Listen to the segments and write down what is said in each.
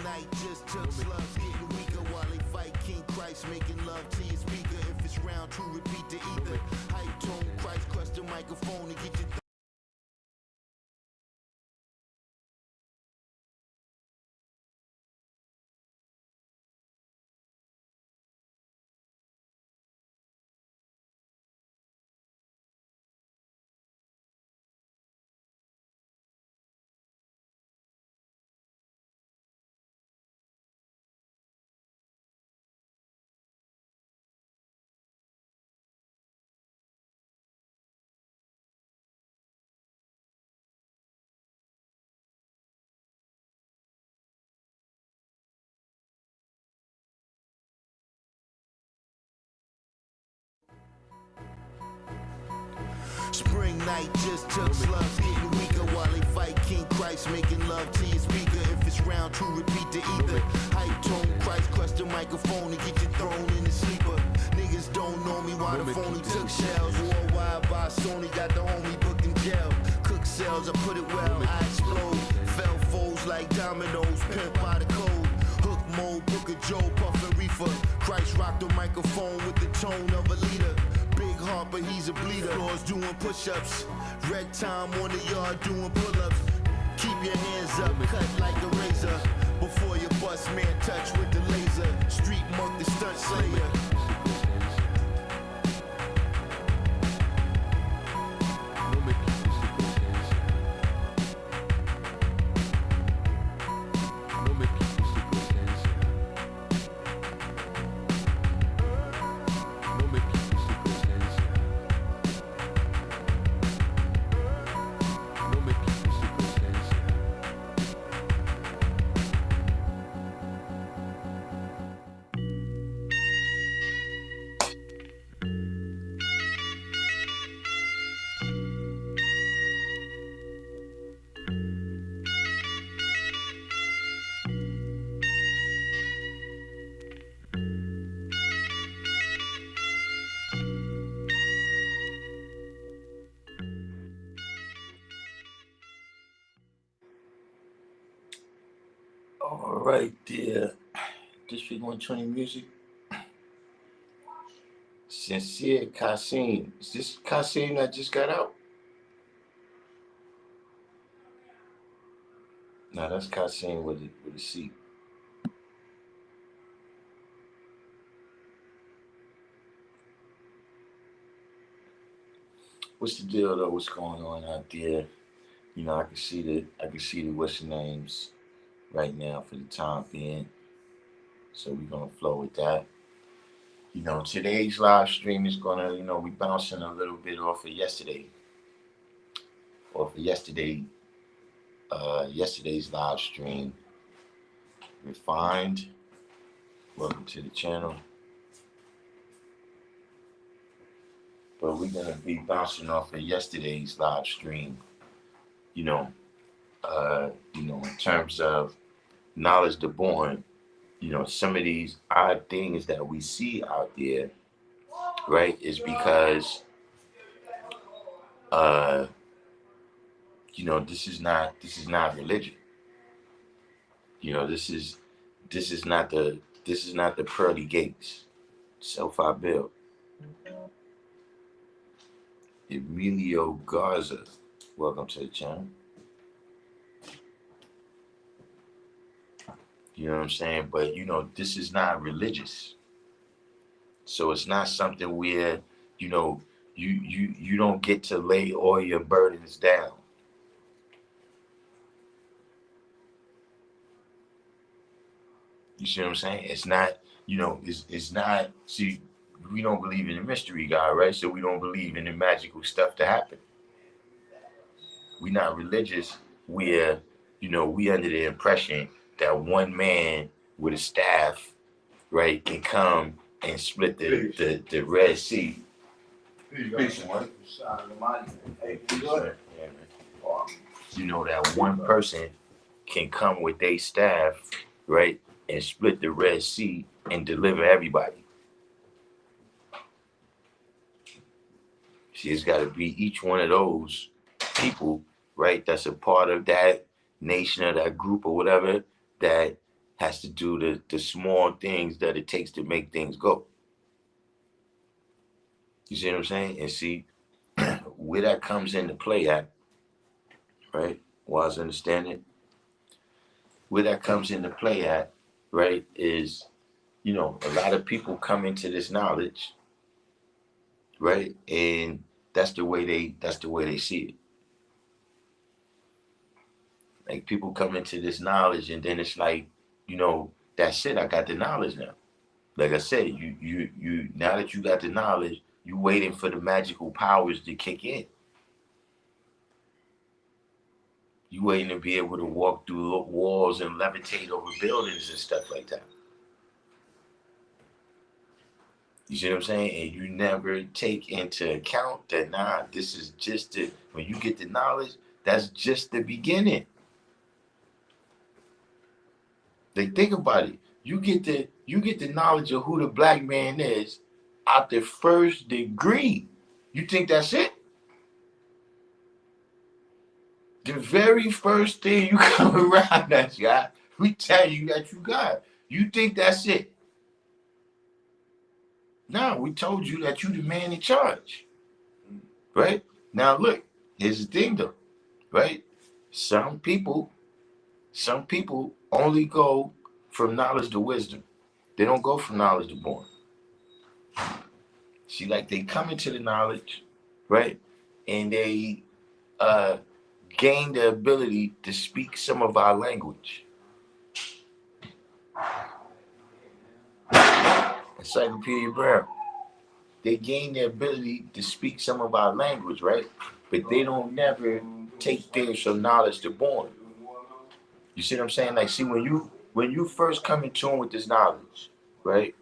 night just took slugs getting weaker while they fight King Christ, making love to your speaker. If it's round two, repeat the ether. Hype tone, Christ, crush the microphone and get your spring night just took slugs getting weaker while they fight King Christ, making love to your speaker. If it's round two, repeat the ether. Hype tone, Christ, crush the microphone and get you thrown in the sleeper. Niggas don't know me why the phony took shells. Worldwide by Sony, got the homie booked in jail. Cook cells, I put it well, I explode. Fell foes like dominoes, pimp by the code. Hook mode, Book of Joe, puffin' reefer. Christ rocked the microphone with the tone of a leader. Big heart, but he's a bleeder. Floors doing push-ups. Red time on the yard doing pull-ups. Keep your hands up, cut like a razor. Before your bust man touch with the laser. Street monk, the stunt slayer. All right, dear District 120 Music. Sincere Kasim. Is this Kasim that just got out? No, that's Kasim with a C. What's the deal though? What's going on out there? You know, I can see the what's the names right now for the time being. So we're gonna flow with that. You know, today's live stream is gonna, we bouncing a little bit off of yesterday. Yesterday's live stream. Refined. Welcome to the channel. But we're gonna be bouncing off of yesterday's live stream. In terms of knowledge the born, some of these odd things that we see out there, right, is because this is not religion. This is not the pearly gates. Self I built. Emilio Garza, welcome to the channel. You know what I'm saying? But this is not religious. So it's not something where, you don't get to lay all your burdens down. You see what I'm saying? It's not, it's not, see, we don't believe in the mystery God, right? So we don't believe in the magical stuff to happen. We're not religious where, we under the impression that one man with a staff, right, can come and split the Red Sea. Peace, man. Hey, peace, man. Yeah, man. That one person can come with their staff, right, and split the Red Sea and deliver everybody. See, it's got to be each one of those people, right, that's a part of that nation or that group or whatever, that, has to do the small things that it takes to make things go. You see what I'm saying? And see where that comes into play at, right? Wise understanding. Where that comes into play at, right, is, a lot of people come into this knowledge, right? And that's the way they see it. Like people come into this knowledge and then it's like, that's it, I got the knowledge now. Like I said, you now that you got the knowledge, you waiting for the magical powers to kick in. You waiting to be able to walk through walls and levitate over buildings and stuff like that. You see what I'm saying? And you never take into account that, this is just when you get the knowledge, that's just the beginning. Like think about it. You get the knowledge of who the black man is out the first degree. You think that's it? The very first thing you come around that guy, we tell you that you got. You think that's it? No, we told you that you the man in charge. Right? Now look, here's the thing though, right? Some people only go from knowledge to wisdom. They don't go from knowledge to born. See, like they come into the knowledge, right? And they gain the ability to speak some of our language. Encyclopedia Brown. They gain the ability to speak some of our language, right? But they don't never take things from knowledge to born. You see what I'm saying? Like, see, when you first come in tune with this knowledge, right?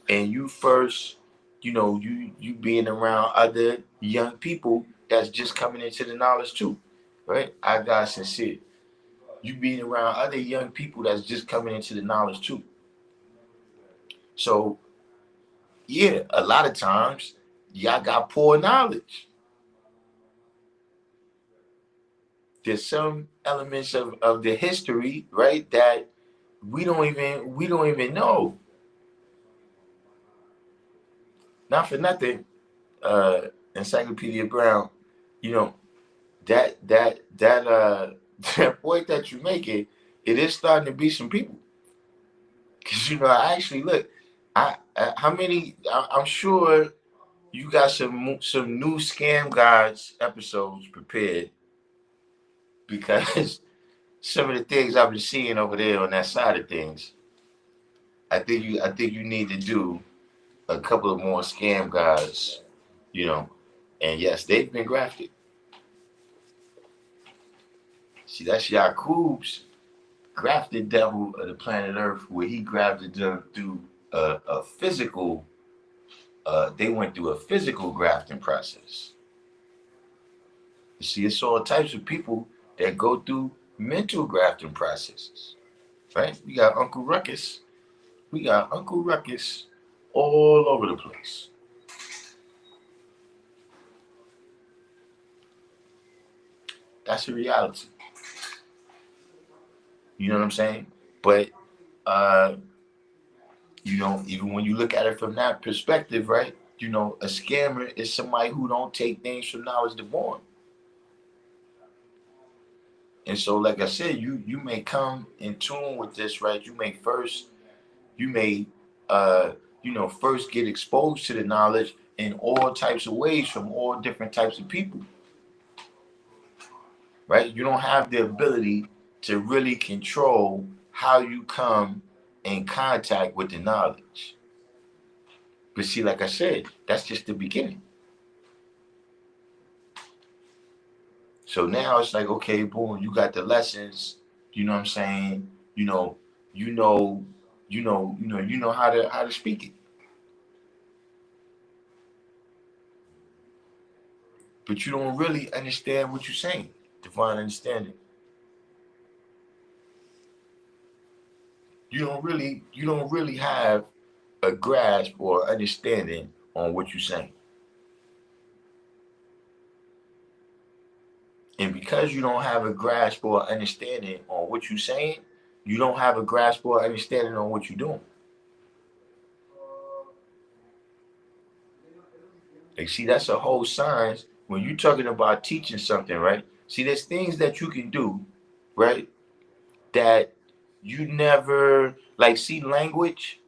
And you first, you being around other young people that's just coming into the knowledge too, right? I got sincere. You being around other young people that's just coming into the knowledge too. So yeah, a lot of times y'all got poor knowledge. There's some elements of the history, right, that we don't even know. Not for nothing, Encyclopedia Brown, you know, that that point that you're making, it is starting to be some people. Cause I actually look, how many? I'm sure you got some new scam guides episodes prepared because some of the things I've been seeing over there on that side of things. I think you need to do a couple of more scam guides, you know. And yes, they've been grafted. See, that's Yakub's grafted devil of the planet Earth, where he grafted them through a physical. They went through a physical grafting process. You see, it's all types of people that go through mental grafting processes, right? We got Uncle Ruckus. We got Uncle Ruckus all over the place. That's the reality. You know what I'm saying? But uh, even when you look at it from that perspective, right? A scammer is somebody who don't take things from knowledge to born. And so, like I said, you may come in tune with this, right? You may first get exposed to the knowledge in all types of ways from all different types of people, right? You don't have the ability to really control how you come in contact with the knowledge. But see, like I said, that's just the beginning. So now it's like, okay, boom, you got the lessons. You know what I'm saying? You know, you know, you know how to speak it. But you don't really understand what you're saying. Divine understanding. You don't really have a grasp or understanding on what you're saying. And because you don't have a grasp or understanding on what you're saying, You don't have a grasp or understanding on what you're doing. Like, see, that's a whole science. When you're talking about teaching something, right? See, there's things that you can do, right? That you never, like, see, language,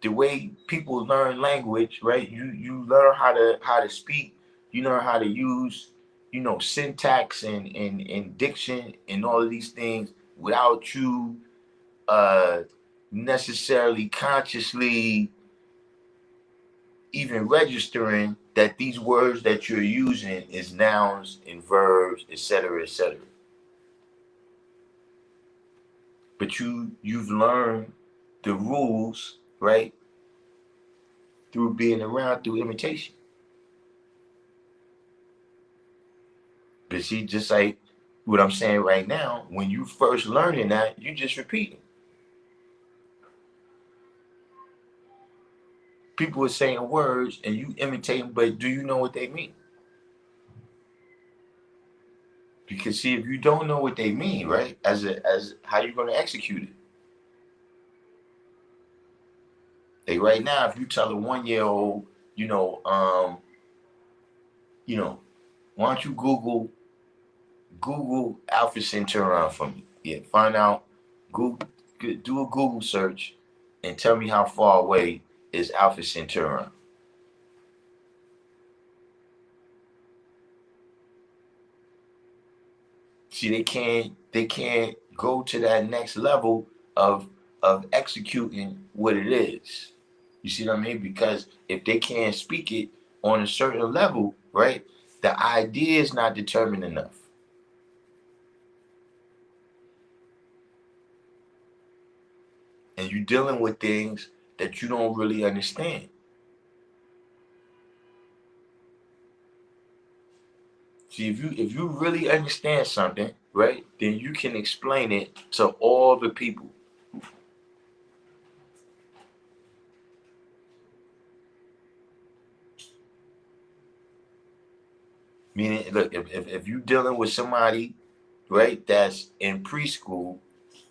the way people learn language, right? You learn how to speak, you learn how to use, syntax and diction and all of these things without you uh necessarily consciously even registering that these words that you're using is nouns and verbs, etc., etc. But you've learned the rules, right, through being around, through imitation. But see, just like what I'm saying right now, when you first learning that, you just repeating. People are saying words and you imitating, but do you know what they mean? Because see, if you don't know what they mean, right, as how you gonna execute it? Like right now, if you tell a 1 year old, you know, why don't you Google Alpha Centauri for me? Yeah, find out, Google, do a Google search, and tell me how far away is Alpha Centauri. See, they can't go to that next level of executing what it is. You see what I mean? Because if they can't speak it on a certain level, right, the idea is not determined enough. And you're dealing with things that you don't really understand. See, if you really understand something, right, then you can explain it to all the people. Meaning, look, if you're dealing with somebody, right, that's in preschool,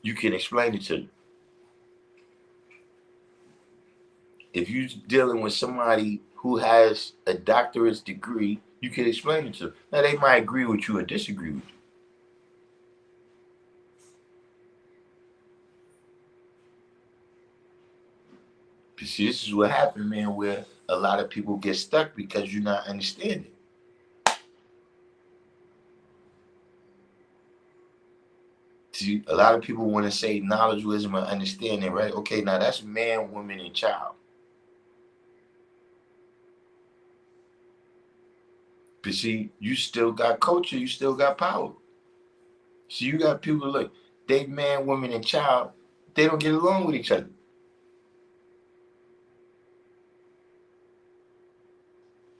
you can explain it to them. If you're dealing with somebody who has a doctorate degree, you can explain it to them. Now, they might agree with you or disagree with you. But see, this is what happened, man, where a lot of people get stuck because you're not understanding. See, a lot of people want to say knowledge, wisdom, and understanding, right? Okay, now that's man, woman, and child. But see, you still got culture, you still got power. So you got people, look, they man, woman, and child, they don't get along with each other.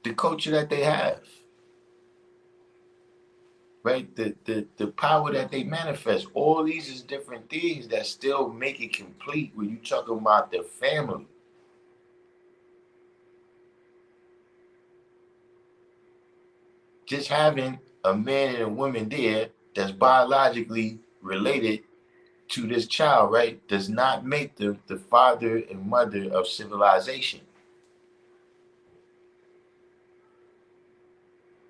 The culture that they have, right? The power that they manifest, all these is different things that still make it complete when you talking about the family. Just having a man and a woman there that's biologically related to this child, right, does not make them the father and mother of civilization.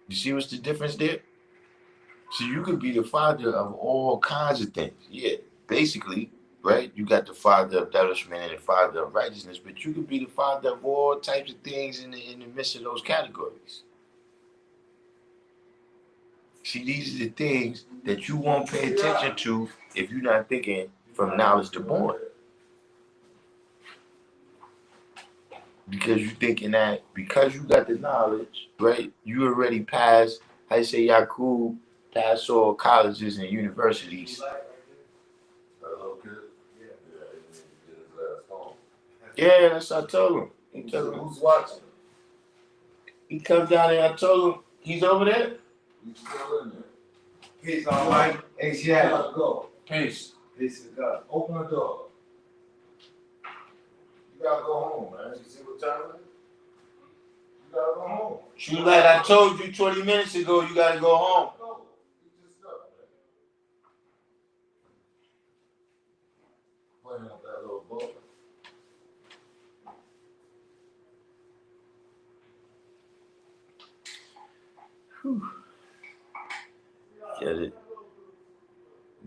You see what's the difference there? So you could be the father of all kinds of things. Yeah, basically, right? You got the father of establishment and the father of righteousness, but you could be the father of all types of things in the midst of those categories. See, these are the things that you won't pay attention to if you're not thinking from knowledge to born. Because you're thinking that because you got the knowledge, right, you already passed, I say Yakub, passed all colleges and universities. Yeah, that's what I told him. He told him who's watching. He comes down there, I told him he's over there. He's still in there. Peace, all right. Hey, she had to go. Peace. Peace to God. Open the door. You gotta go home, man. You see what time it is? You gotta go home. Shoot, like I told you 20 minutes ago, you gotta go home. No, you just stuck, man. Whew. Get it?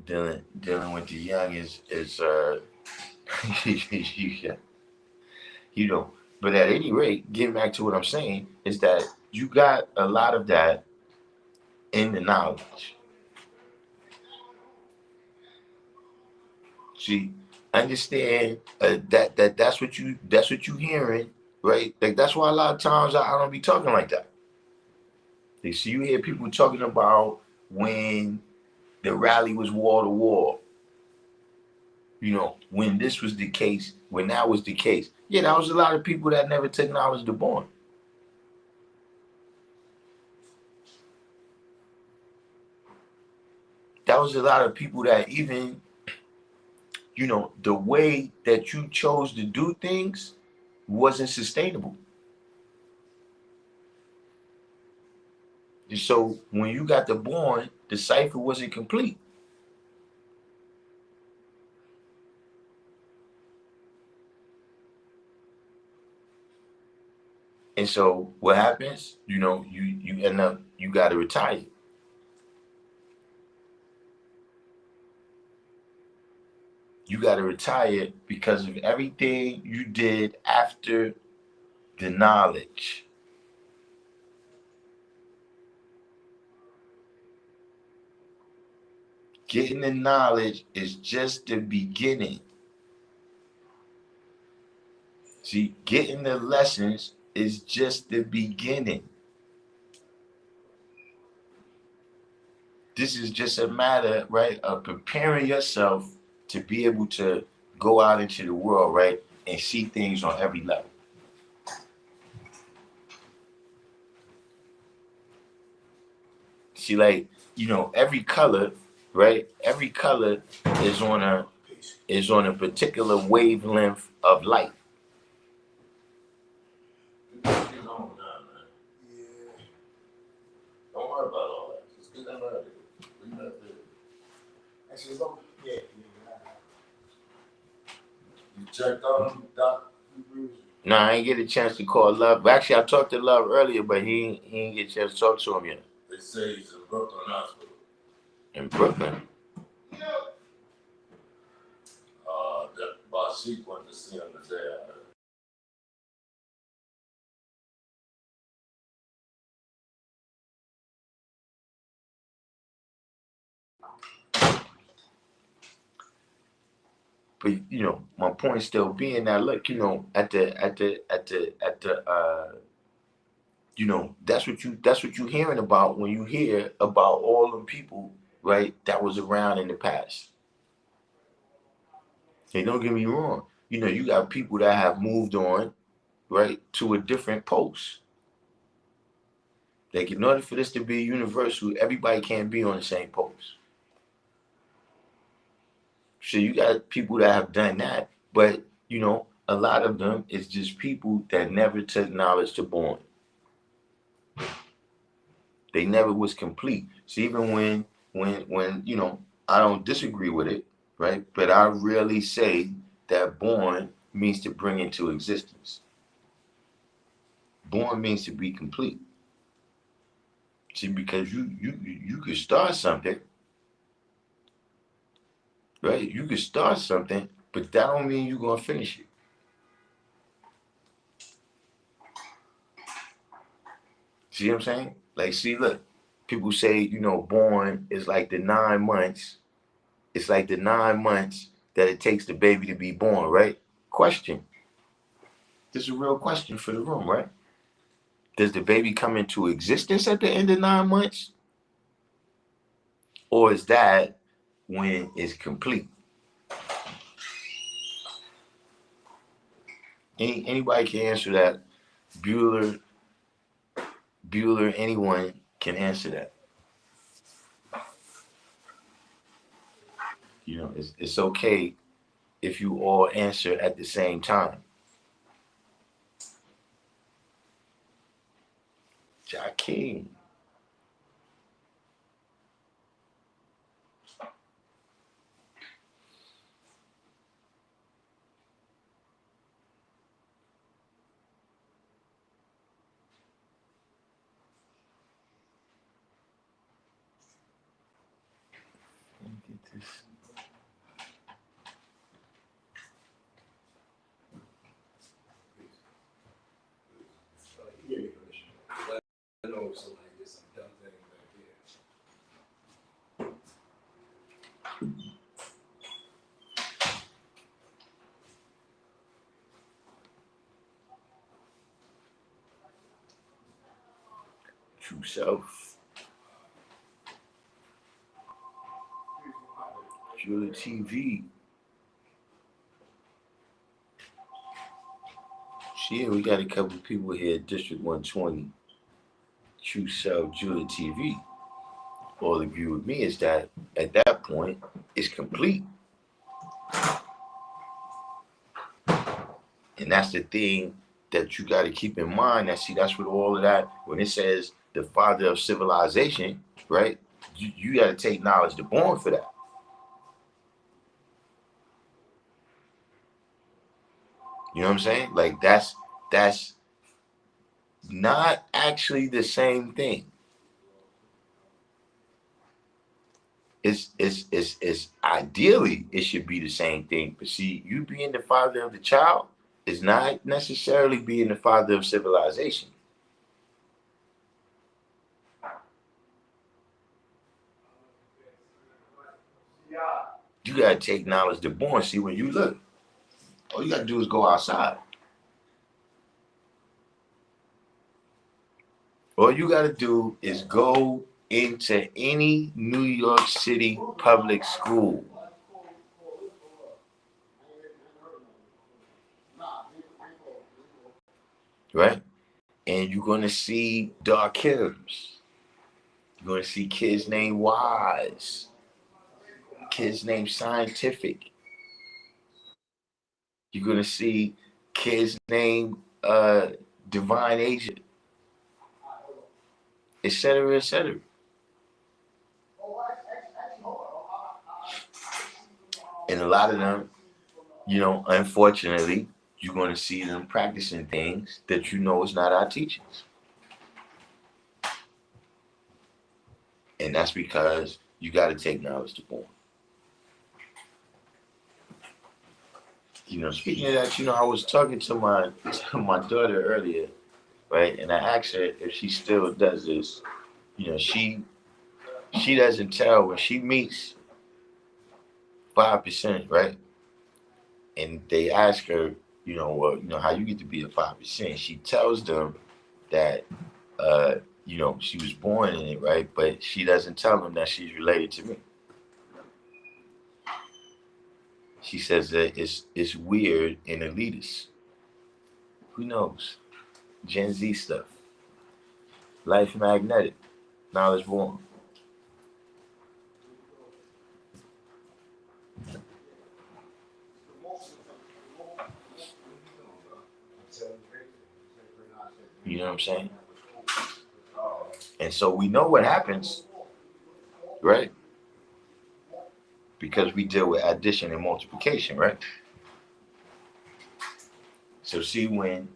Dealing with the young is yeah, you know. But at any rate, getting back to what I'm saying is that you got a lot of that in the knowledge. See, understand that's what you hearing, right? Like that's why a lot of times I don't be talking like that. Like, see, you hear people talking about when the rally was wall to wall. You know, when this was the case, when that was the case. Yeah, that was a lot of people that never took knowledge to born. That was a lot of people that even, the way that you chose to do things wasn't sustainable. And so when you got the born, the cipher wasn't complete. And so what happens? You end up you gotta retire. You gotta retire because of everything you did after the knowledge. Getting the knowledge is just the beginning. See, getting the lessons is just the beginning. This is just a matter, right, of preparing yourself to be able to go out into the world, right, and see things on every level. See, like, every color, right? Every color is on a particular wavelength of light. Don't worry about all that. Just get that out of there. Leave that there. Actually, yeah. You checked on him, Doc? No, I ain't get a chance to call Love. Actually, I talked to Love earlier, but he ain't get a chance to talk to him yet. They say he's in Brooklyn Hospital. In Brooklyn? That Bashik went to see him today. But my point still being that look, that's what you hearing about when you hear about all the people, right, that was around in the past. Hey, don't get me wrong. You got people that have moved on, right, to a different post. Like in order for this to be universal, everybody can't be on the same post. So you got people that have done that, but a lot of them is just people that never took knowledge to born. They never was complete. So even when I don't disagree with it, right? But I really say that born means to bring into existence. Born means to be complete. See, because you could start something, right? You could start something, but that don't mean you're gonna finish it. See what I'm saying? Like, see, look, people say, born is like the 9 months. It's like the 9 months that it takes the baby to be born, right? Question. This is a real question for the room, right? Does the baby come into existence at the end of 9 months? Or is that when it's complete? Anybody can answer that. Bueller, anyone can answer that. It's okay if you all answer at the same time. Darkim. True self. Julie TV. Shit, we got a couple of people here at District 120. True self, Julie TV. All agree with me is that at that point, it's complete. And that's the thing that you got to keep in mind. That see, that's what all of that, when it says the father of civilization, right? You got to take knowledge to born for that. You know what I'm saying? Like that's not actually the same thing. It's ideally it should be the same thing. But see, you being the father of the child is not necessarily being the father of civilization. You gotta take knowledge to born. See, when you look, all you gotta do is go outside. All you gotta do is go into any New York City public school. Right? And you're gonna see Darkims. You're gonna see kids named Wise, kids named Scientific. You're gonna see kids named Divine Agent, etc., etc. And a lot of them, unfortunately, you're gonna see them practicing things that you know is not our teachings. And that's because you gotta take knowledge to born. Speaking of that, I was talking to my daughter earlier, right? And I asked her if she still does this. She doesn't tell when she meets 5%, right? And they ask her, how you get to be a 5%. She tells them that, she was born in it, right? But she doesn't tell them that she's related to me. She says that it's weird and elitist. Who knows? Gen Z stuff. Life magnetic. Knowledge born. You know what I'm saying? And so we know what happens, right? Because we deal with addition and multiplication, right? So see, when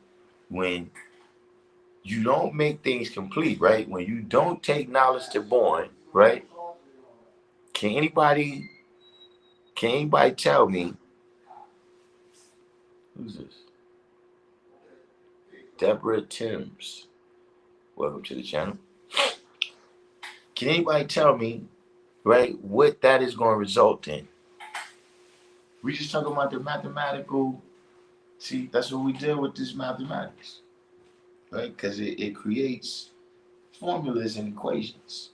you don't make things complete, right? When you don't take knowledge to born, right? Can anybody tell me who's this? Deborah Timms. Welcome to the channel. Can anybody tell me, right, what that is going to result in? We just talking about the mathematical. See, that's what we deal with this mathematics, right? Because it creates formulas and equations,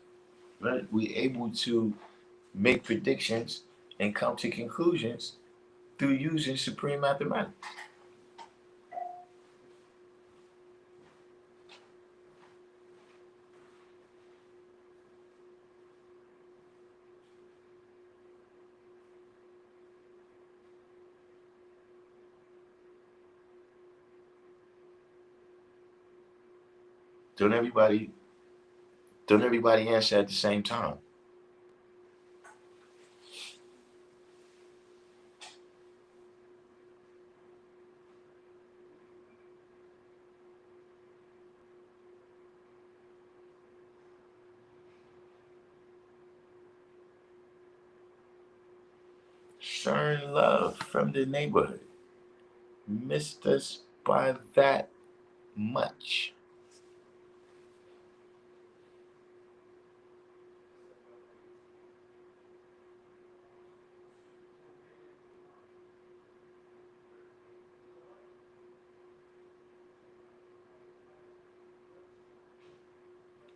right? We're able to make predictions and come to conclusions through using supreme mathematics. Don't everybody answer at the same time? Concern love from the neighborhood. Missed us by that much.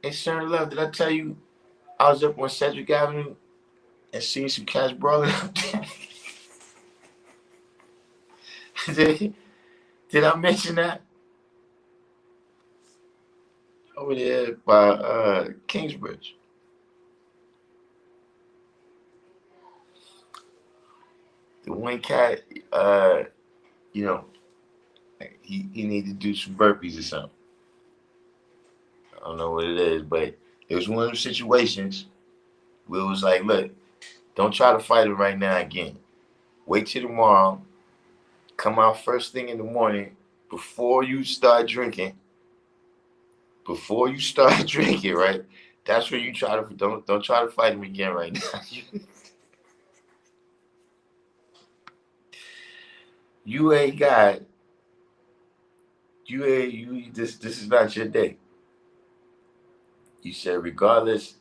Concern love. Did I tell you I was up on Cedric Avenue and seen some cats brawling up there? did I mention that? Over there by Kingsbridge. The one cat, you know, he need to do some burpees or something. I don't know what it is, but it was one of those situations where it was like, look, don't try to fight it right now again. Wait till tomorrow. Come out first thing in the morning before you start drinking. Before you start drinking, right? That's when you try to don't try to fight him again right now. You ain't got you this is not your day. You said regardless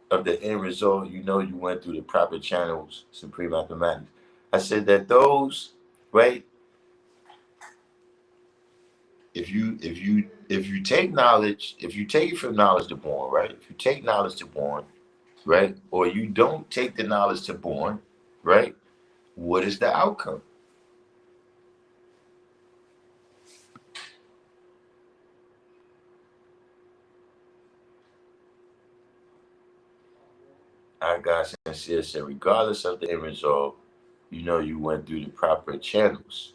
of the end result, you know you went through the proper channels, supreme mathematics. I said that those, right? If you take knowledge, if you take it from knowledge to born, right? If you take knowledge to born, right? Or you don't take the knowledge to born, right? What is the outcome? I got sincere said, regardless of the end result, you know you went through the proper channels.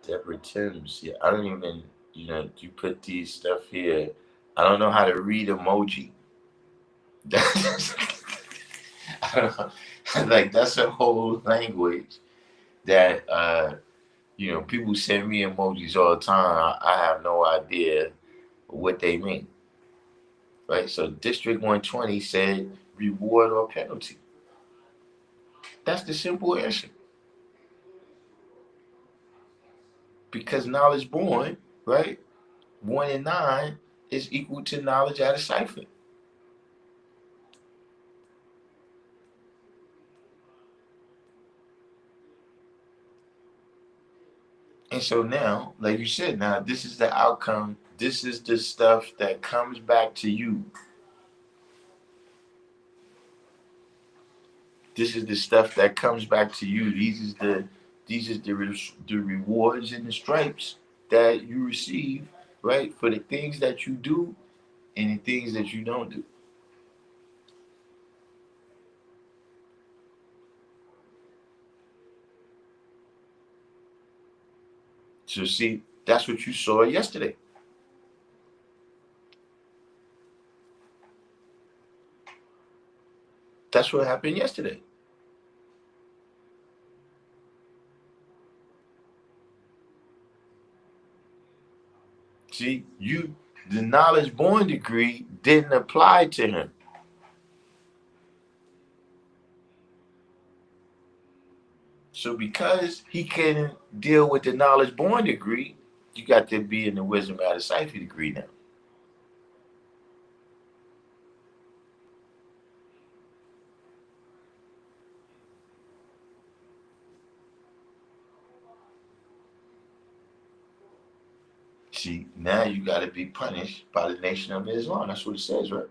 Deborah Timms, yeah, I don't even, you put these stuff here. I don't know how to read emoji. I don't know. Like that's a whole language that people send me emojis all the time. I have no idea what they mean. Right? So District 120 said reward or penalty. That's the simple answer. Because knowledge born, right? 1 and 9 is equal to knowledge at a cipher. And so now, like you said, now this is the outcome. This is the stuff that comes back to you. This is the stuff that comes back to you. These is the rewards and the stripes that you receive, right? For the things that you do and the things that you don't do. So see, that's what you saw yesterday. That's what happened yesterday. See, the knowledge born degree didn't apply to him. So because he couldn't deal with the knowledge born degree, you got to be in the wisdom out of cipher degree now. See, now you got to be punished by the Nation of Islam. That's what it says, right?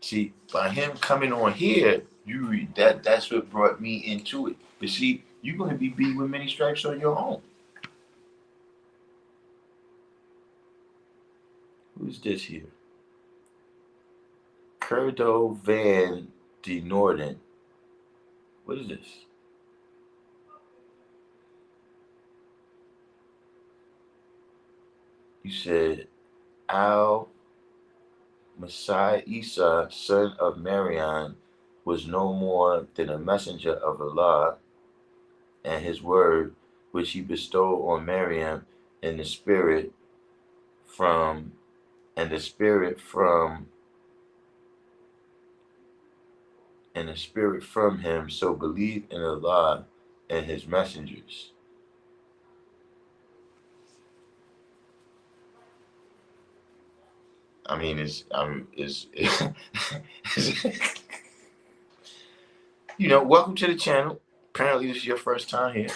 See, by him coming on here, you read that. That's what brought me into it. But see, you're going to be beat with many stripes on your own. Who's this here? Curdo Van de Norden. What is this? You said Al Messiah Isa, son of Mariam, was no more than a messenger of Allah and his word, which he bestowed on Maryam in the spirit from and the spirit from and the spirit from him. So believe in Allah and his messengers. I mean, welcome to the channel. Apparently, this is your first time here.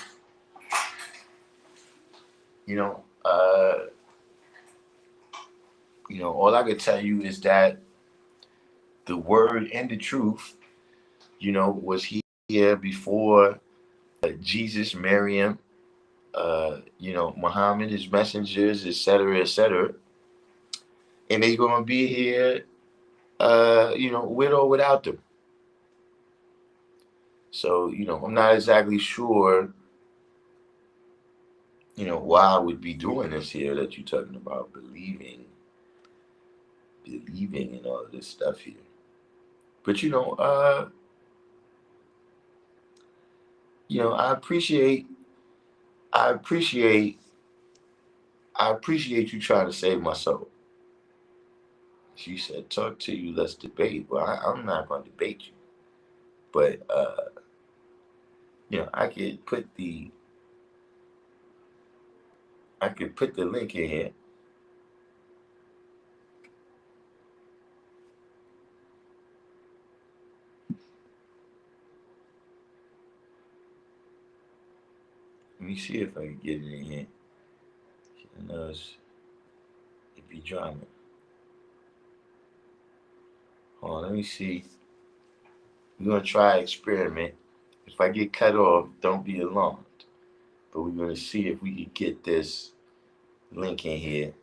You know, uh, all I could tell you is that the word and the truth, was here before Jesus, Maryam, Muhammad, his messengers, etc., etc. And they're gonna be here, with or without them. So, I'm not exactly sure, why I would be doing this here that you're talking about, believing in all of this stuff here. But I appreciate I appreciate I appreciate you trying to save my soul. She said, talk to you, let's debate. Well, I'm not gonna debate you. But I could put the link in here. Let me see if I can get it in here. She knows it be drama. Hold on, let me see. We're gonna try experiment. If I get cut off, don't be alarmed. But we're gonna see if we can get this link in here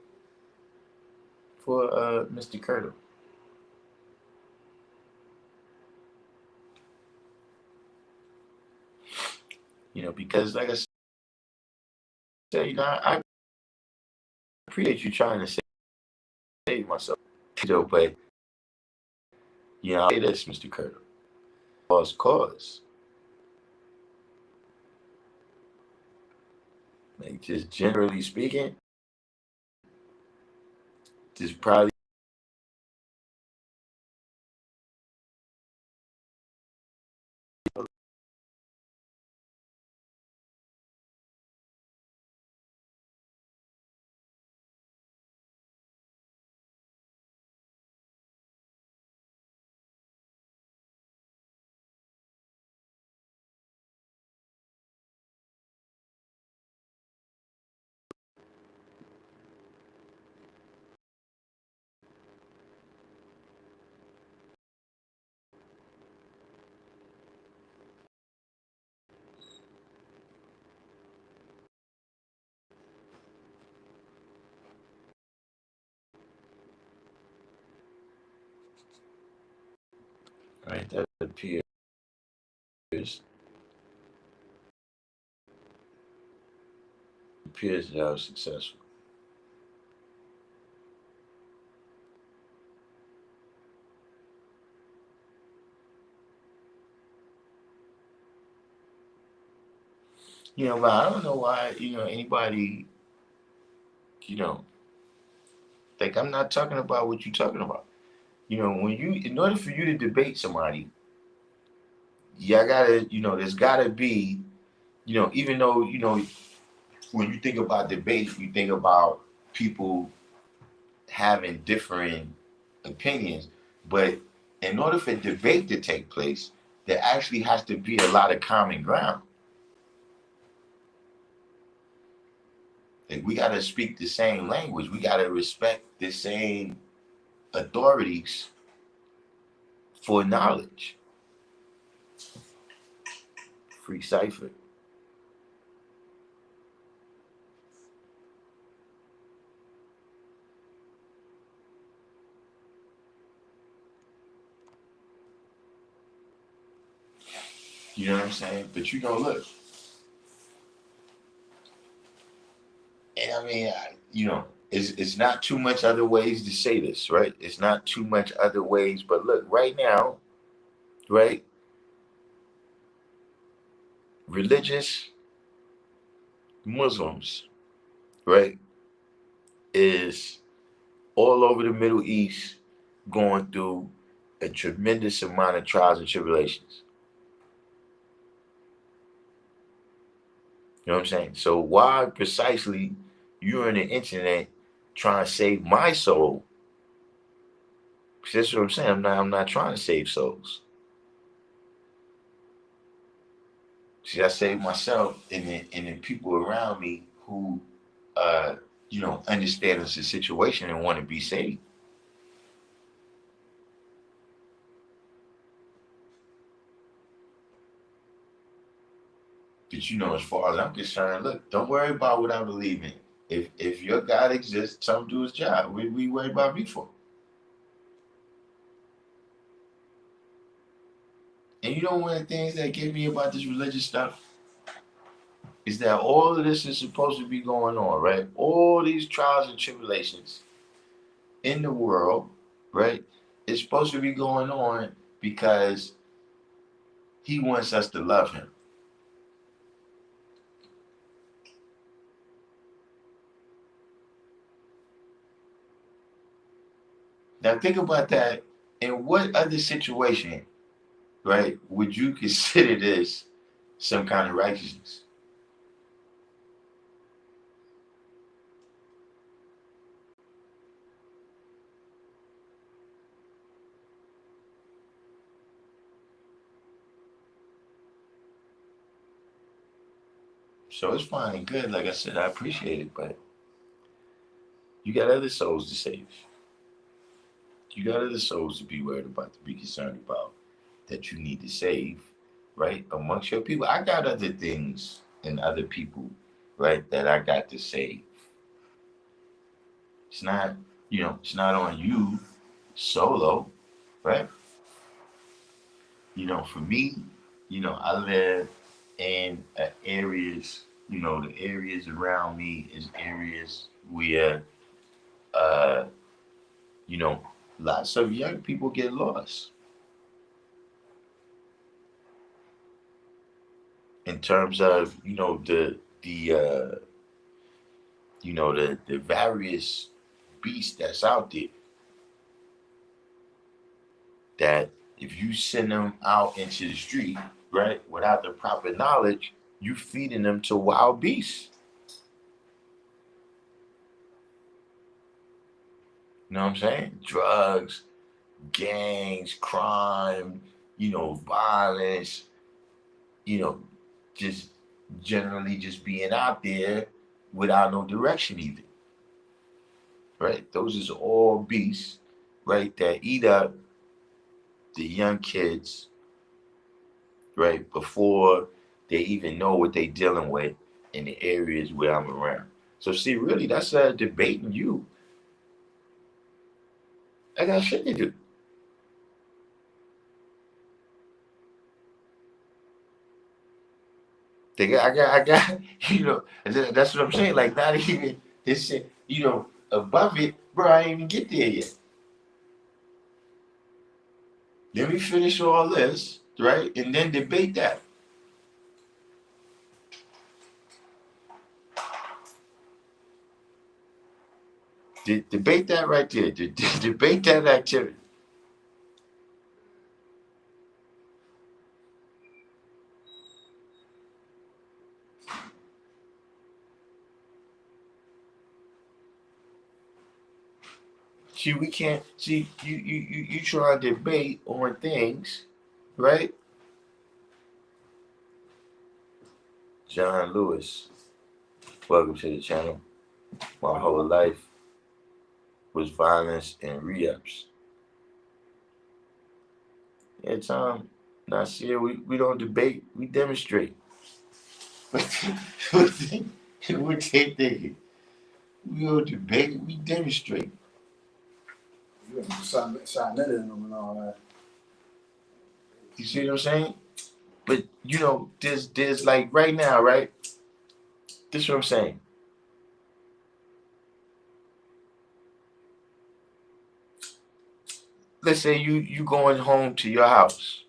for Mr. Curtle. Because like I said, I appreciate you trying to save myself. But I'll say this, Mr. Curtle. Cause. Like just generally speaking, this probably right, that appears that I was successful. But I don't know why, anybody, like I'm not talking about what you're talking about. In order for you to debate somebody, there's gotta be, even though, when you think about debate, you think about people having different opinions. But in order for debate to take place, there actually has to be a lot of common ground. Like we gotta speak the same language. We gotta respect the same authorities for knowledge. Free cipher. You know what I'm saying? But look. And I mean, it's not too much other ways to say this, right? It's not too much other ways. But look, right now, right? Religious Muslims, right, is all over the Middle East going through a tremendous amount of trials and tribulations. You know what I'm saying? So why precisely you're on the internet trying to save my soul? Because that's what I'm saying. I'm not trying to save souls. See, I saved myself and the people around me who understand the situation and want to be saved. But as far as I'm concerned, look, don't worry about what I believe in. If your God exists, tell him to do his job. We worry about me for. And one of the things that get me about this religious stuff is that all of this is supposed to be going on, right? All these trials and tribulations in the world, right? It's supposed to be going on because he wants us to love him. Now think about that. In what other situation, right, would you consider this some kind of righteousness? So it's fine and good. Like I said, I appreciate it, but you got other souls to save. You got other souls to be worried about, to be concerned about, that you need to save, right? Amongst your people. I got other things and other people, right, that I got to save. It's not, it's not on you solo, right? For me, I live in areas, the areas around me is areas where, uh, you know, lots of young people get lost in terms of, the various beasts that's out there that if you send them out into the street, right, without the proper knowledge, you feeding them to wild beasts. You know what I'm saying? Drugs, gangs, crime, violence, you know, just generally just being out there without no direction either. Right? Those is all beasts, right, that eat up the young kids, right, before they even know what they dealing with in the areas where I'm around. So see, really, that's debating you. I got shit to do. I got, that's what I'm saying. Like, not even this shit, above it, bro. I ain't even get there yet. Let me finish all this, right, and then debate that. Debate that right there. Debate that activity. See, we can't see you try to debate on things, right? John Lewis, welcome to the channel. My whole life was violence and re-ups. Yeah, Tom, Nasir, we don't debate, we demonstrate. What they thinking? We don't debate, we demonstrate. You sign that in them and all that. You see what I'm saying? But there's like right now, right? This is what I'm saying. let's say you going home to your house,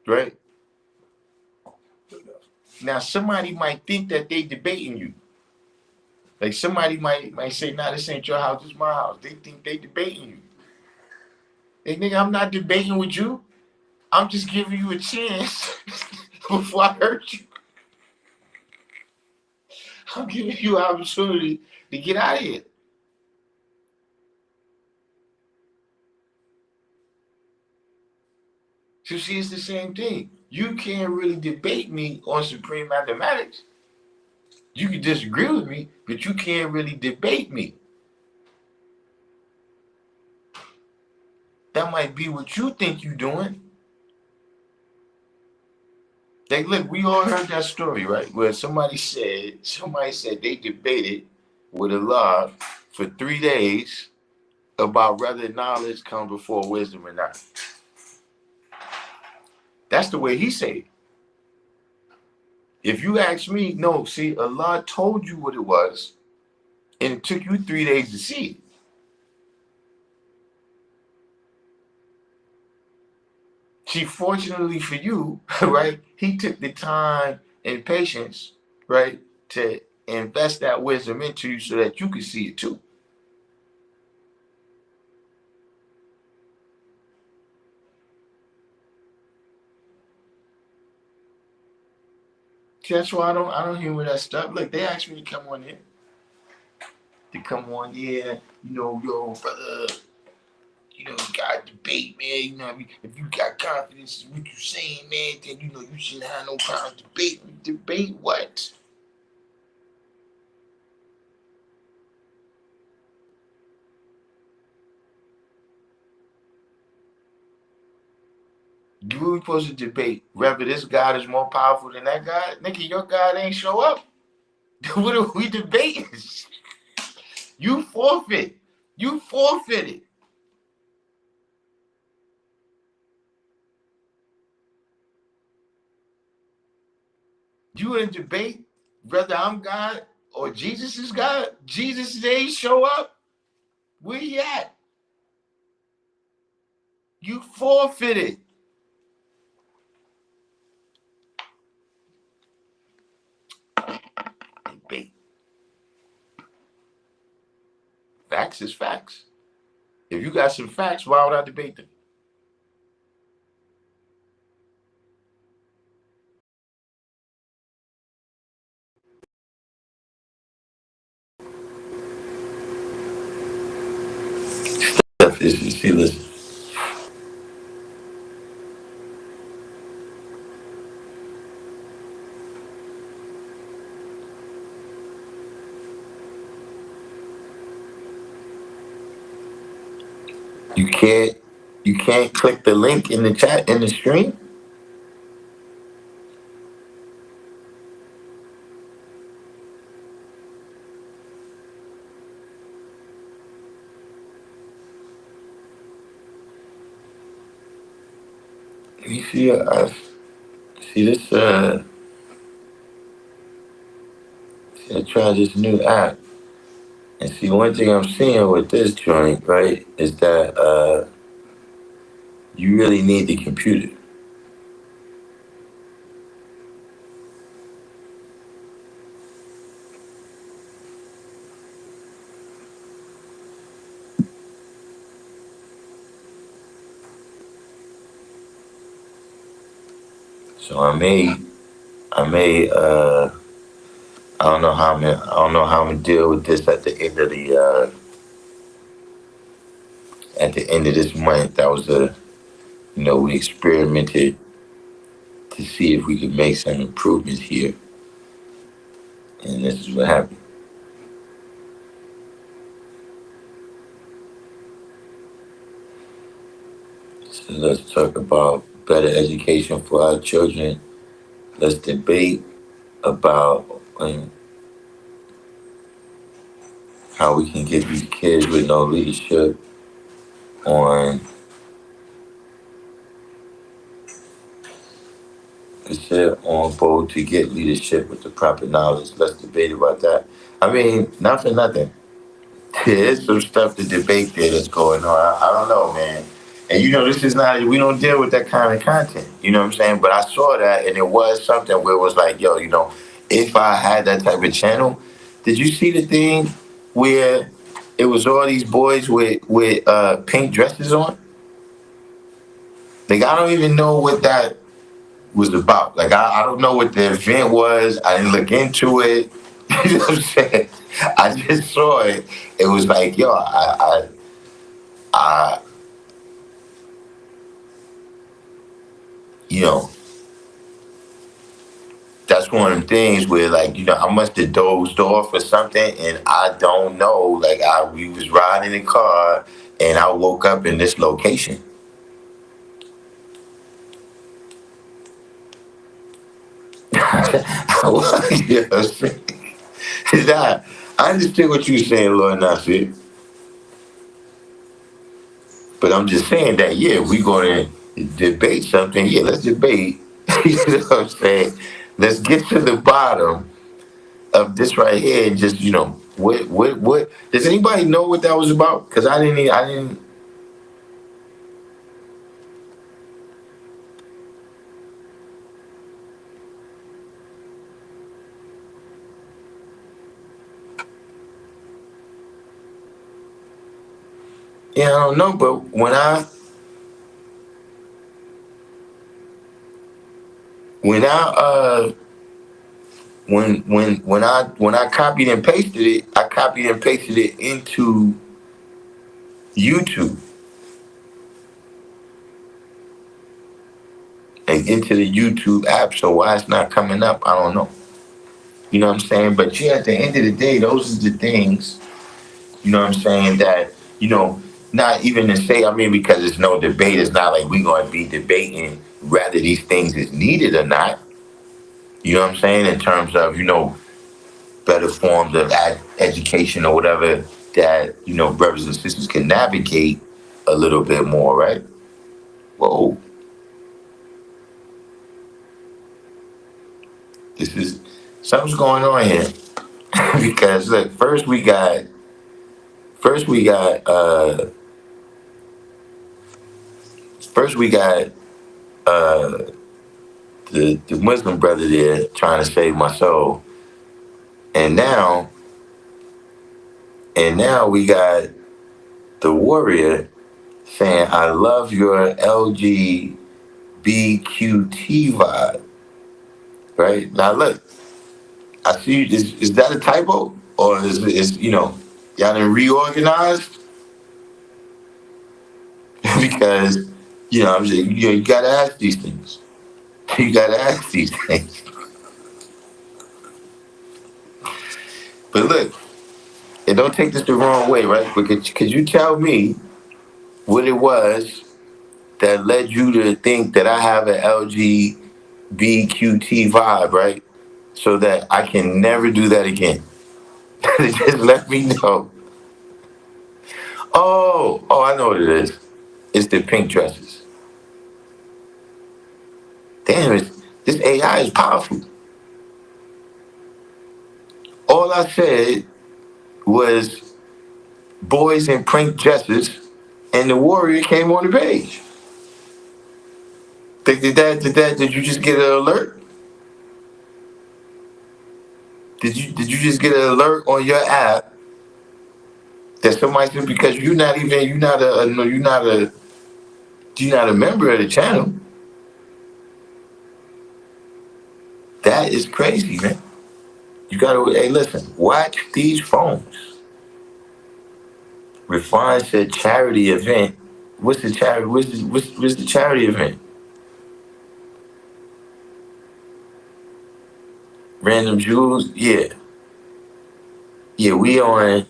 right? Now somebody might think that they debating you. Like somebody might say, "Nah, this ain't your house, this is my house." They think they debating you. Hey nigga, I'm not debating with you. I'm just giving you a chance before I hurt you. I'm giving you an opportunity to get out of here. So see, it's the same thing. You can't really debate me on supreme mathematics. You can disagree with me, but you can't really debate me. That might be what you think you're doing. Like, look, we all heard that story, right? Where somebody said they debated with Allah for 3 days about whether knowledge comes before wisdom or not. That's the way he said it. If you ask me, no, see, Allah told you what it was, and it took you 3 days to see it. See, fortunately for you, right, he took the time and patience, right, to invest that wisdom into you so that you could see it too. See, that's why I don't humor that stuff. Look, they asked me to come on here. Yeah, yo, brother, you gotta debate, man. You know what I mean? If you got confidence in what you saying, man, then you shouldn't have no problem debating. Debate what? You were supposed to debate whether this God is more powerful than that God. Nigga, your God ain't show up. What are we debating? You forfeit. You forfeited. You in a debate whether I'm God or Jesus is God. Jesus ain't show up. Where you at? You forfeited. Debate. Facts is facts. If you got some facts, why would I debate them? See, listen. You can't click the link in the chat in the stream. You see, I see this. I tried this new app, and see one thing I'm seeing with this joint, right, is that you really need the computer. So I don't know how I'm gonna deal with this at the end of this month. That was we experimented to see if we could make some improvements here, and this is what happened. So let's talk about better education for our children. Let's debate about how we can get these kids with no leadership on on board to get leadership with the proper knowledge. Let's debate about that. I mean, not for nothing. There's some stuff to debate there that's going on. I don't know, man. And this is not, we don't deal with that kind of content. You know what I'm saying? But I saw that and it was something where it was like, yo, if I had that type of channel, did you see the thing where it was all these boys with pink dresses on? Like, I don't even know what that was about. Like, I don't know what the event was. I didn't look into it. You know what I'm saying? I just saw it. It was like, yo, I you know, that's one of the things where, like, I must have dozed off or something, and I don't know. Like, we was riding in the car, and I woke up in this location. You know what I'm saying? I understand what you're saying, Lord Nasir, but I'm just saying that, yeah, we going to debate something. Yeah, let's debate. You know what I'm saying? Let's get to the bottom of this right here and just, what does anybody know what that was about? Because I didn't. Yeah, I don't know, but when I when I copied and pasted it, I copied and pasted it into YouTube and into the YouTube app. So why it's not coming up, I don't know. You know what I'm saying? But yeah, at the end of the day, those are the things, what I'm saying, that, not even to say, I mean, because it's no debate, it's not like we're going to be debating whether these things is needed or not. You know what I'm saying? In terms of, better forms of education or whatever that, brothers and sisters can navigate a little bit more, right? Whoa. This is something's going on here. Because look, first we got first we got uh the Muslim brother there trying to save my soul. And now we got the warrior saying, I love your LGBTQT vibe. Right? Now look, I see, is that a typo? Or y'all done reorganized? Because, I'm saying, you gotta ask these things. You gotta ask these things. But look, and don't take this the wrong way, right? But could you tell me what it was that led you to think that I have an LGBTQT vibe, right? So that I can never do that again. Just let me know. Oh, I know what it is. It's the pink dresses. Damn, this AI is powerful. All I said was boys in pink dresses, and the warrior came on the page. Did you just get an alert? Did you just get an alert on your app that somebody said, because you're not a member of the channel? That is crazy, man. You gotta, hey, listen, watch these phones. Refine said charity event. What's the charity? What's the charity event? Random Jewels, yeah. Yeah, we on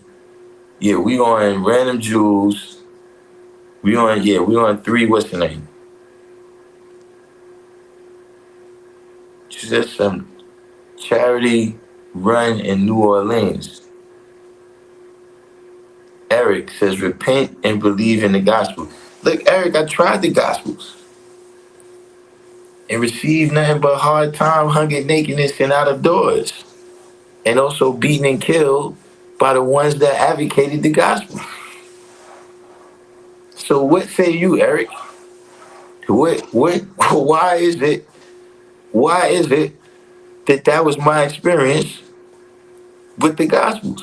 Random Jewels. We on three, what's the name? Just some charity run in New Orleans. Eric says, repent and believe in the gospel. Look, Eric, I tried the gospels and received nothing but hard time, hunger, nakedness, and out of doors. And also beaten and killed by the ones that advocated the gospel. So what say you, Eric? What why is it that was my experience with the gospels?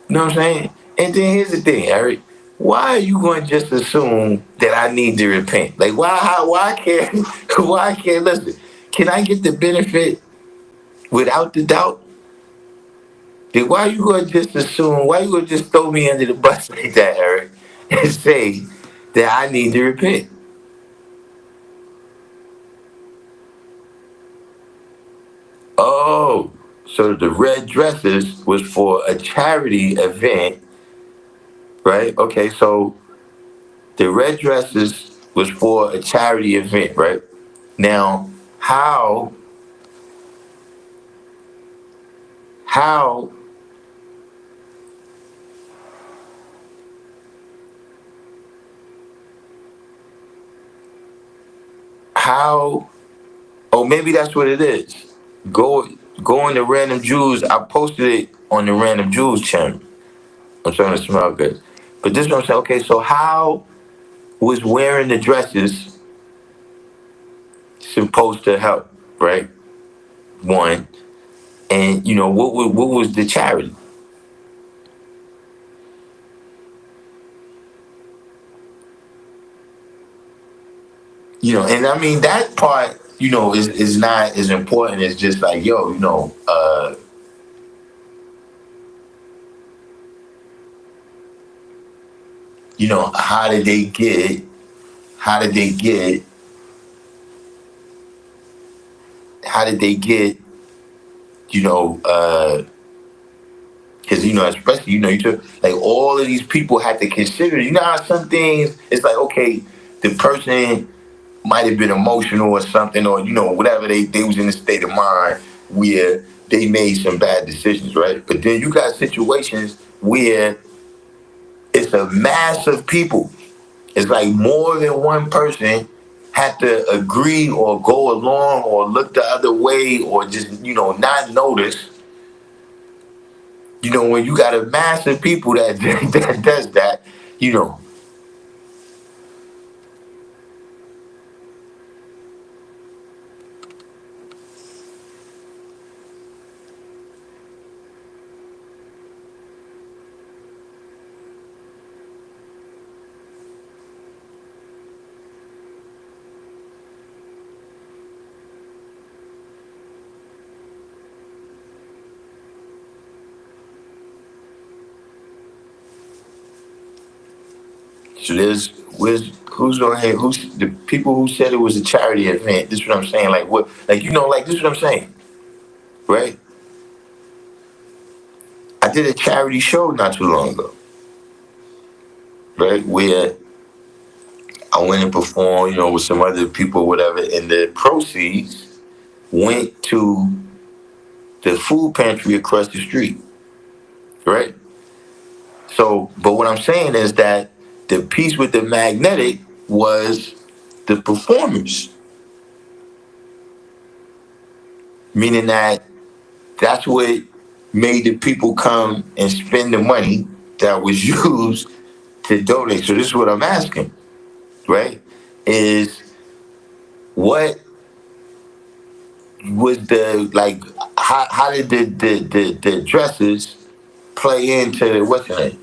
You know what I'm saying? And then here's the thing, Eric. Why are you going to just assume that I need to repent? Like why can't why can't listen? Can I get the benefit without the doubt? Then why you going to just assume? Why you going to just throw me under the bus like that, Eric, and say that I need to repent? Oh, so the red dresses was for a charity event, right? Okay, so the red dresses was for a charity event, right? Now, how how oh, maybe that's what it is. Go go on the Random Jews. I posted it on the Random Jews channel. I'm trying to smell good. But this is what I'm saying. Okay, so how was wearing the dresses supposed to help, right? One. And you know, what was the charity? You know, and I mean that part, is not as important as just like, yo, how did they get how did they get how did they get, you know, because especially you took like all of these people had to consider. You know how some things it's like, okay, the person might have been emotional or something, or whatever, they was in a state of mind where they made some bad decisions, right? But then you got situations where it's a mass of people. It's like more than one person had to agree or go along or look the other way or just not notice. When you got a mass of people that that does that, you know. So who's on here? Who's the people who said it was a charity event? This is what I'm saying. Like what? Like this is what I'm saying, right? I did a charity show not too long ago, right? Where I went and performed, with some other people, whatever, and the proceeds went to the food pantry across the street, right? So, but what I'm saying is that the piece with the magnetic was the performers, meaning that that's what made the people come and spend the money that was used to donate. So this is what I'm asking, right? Is what was the like? How did the dresses play into the what's the name?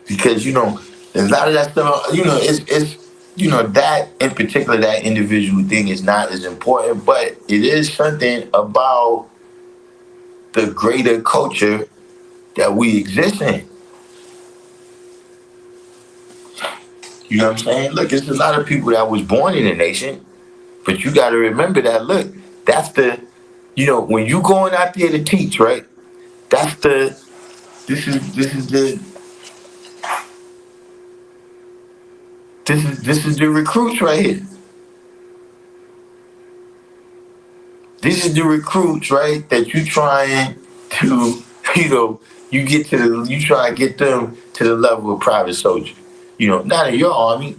Because a lot of that stuff, it's that in particular, that individual thing is not as important, but it is something about the greater culture that we exist in. You know what I'm saying? Look, it's a lot of people that was born in the nation, but you got to remember that. Look, that's when you going out there to teach, right? That's the this is the recruits right here. These are the recruits, right? That you trying to, you try to get them to the level of private soldier. not in your army,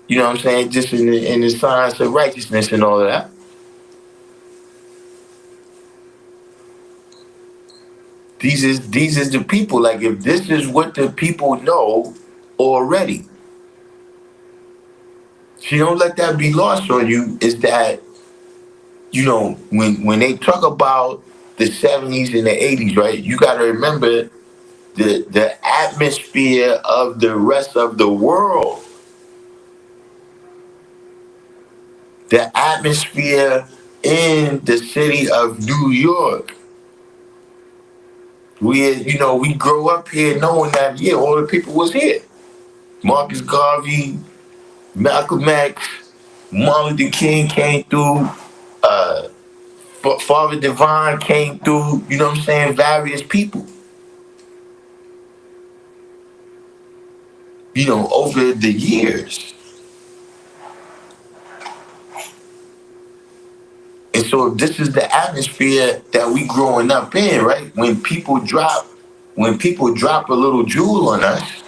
you know what I'm saying, just in the science of righteousness and all of that. These is the people. Like, if this is what the people know already, so don't let that be lost on you. Is that when they talk about the 70s and the 80s, right? You got to remember the atmosphere of the rest of the world, the atmosphere in the city of New York. We grow up here knowing that, yeah, all the people was here. Marcus Garvey, Malcolm X, Martin Luther King came through, uh, Father Divine came through, you know what I'm saying? Various people, over the years. And so this is the atmosphere that we growing up in, right? When people drop a little jewel on us,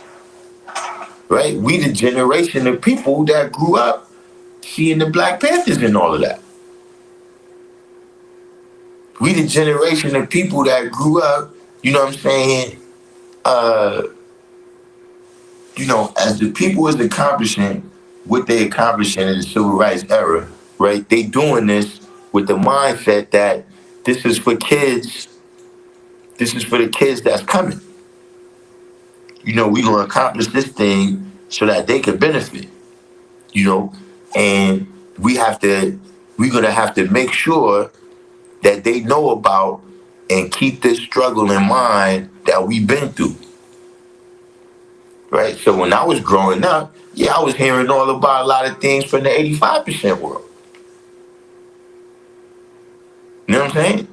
right? We the generation of people that grew up seeing the Black Panthers and all of that. We the generation of people that grew up, you know what I'm saying, uh, as the people is accomplishing what they accomplishing in the civil rights era, right? They doing this with the mindset that this is for kids, this is for the kids that's coming. We gonna accomplish this thing so that they can benefit, and we're gonna have to make sure that they know about and keep this struggle in mind that we've been through. Right? So when I was growing up, yeah, I was hearing all about a lot of things from the 85% world. You know what I'm saying?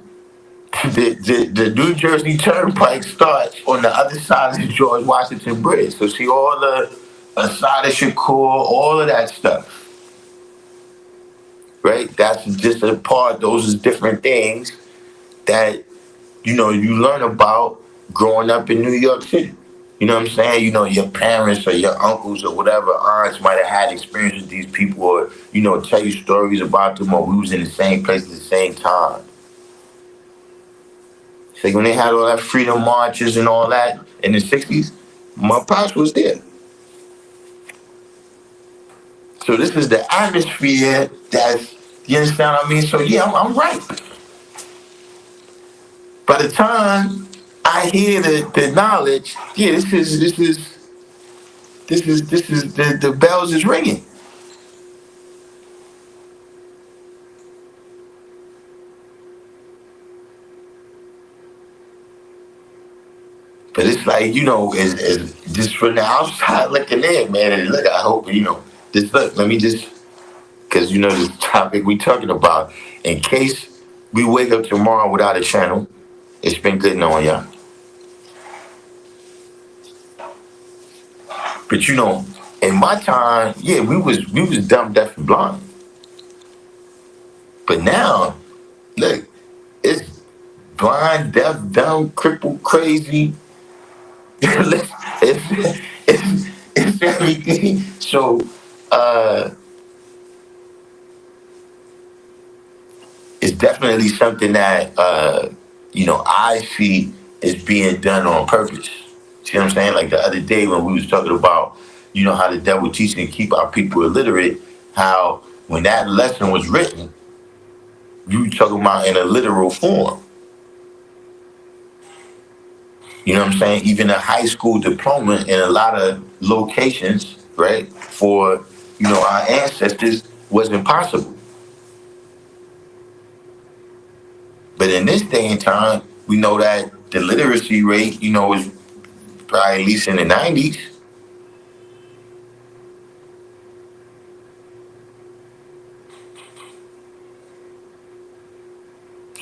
The New Jersey Turnpike starts on the other side of the George Washington Bridge. So see all the Asada Shakur, all of that stuff. Right? That's just a part, those are different things that, you learn about growing up in New York City. You know what I'm saying? Your parents or your uncles or whatever aunts might have had experience with these people, or, tell you stories about them, or we was in the same place at the same time. So when they had all that freedom marches and all that in the 60s, my pops was there. So this is the atmosphere that's, you understand what I mean? So yeah, I'm right. By the time I hear the knowledge, yeah, the bells is ringing. But it's like, as just from the outside looking in, man, and look, I hope, let me just, because, this topic we talking about, in case we wake up tomorrow without a channel, it's been good knowing y'all. But, in my time, yeah, we was dumb, deaf, and blind. But now, look, it's blind, deaf, dumb, crippled, crazy. it's everything. So, it's definitely something that I see is being done on purpose. See what I'm saying? Like the other day when we was talking about, how the devil teaching to keep our people illiterate, how when that lesson was written, you talking about in a literal form. You know what I'm saying? Even a high school diploma in a lot of locations, right, for, our ancestors was impossible. But in this day and time, we know that the literacy rate, is probably at least in the 90s.